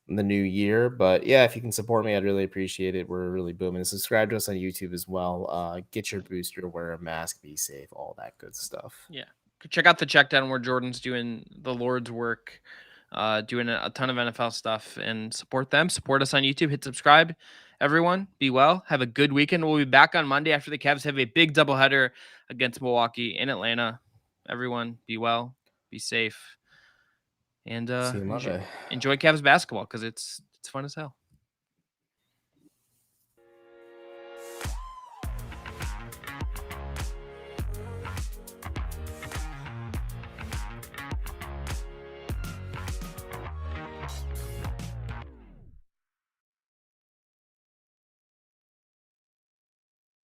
the new year, but yeah, if you can support me, I'd really appreciate it. We're really booming. Subscribe to us on YouTube as well. Get your booster, wear a mask, be safe, all that good stuff. Yeah, check out the check down where Jordan's doing the Lord's work, doing a ton of NFL stuff, and support them. Support us on YouTube. Hit subscribe. Everyone, be well. Have a good weekend. We'll be back on Monday after the Cavs have a big doubleheader against Milwaukee in Atlanta. Everyone, be well, be safe, and enjoy Cavs basketball because it's fun as hell.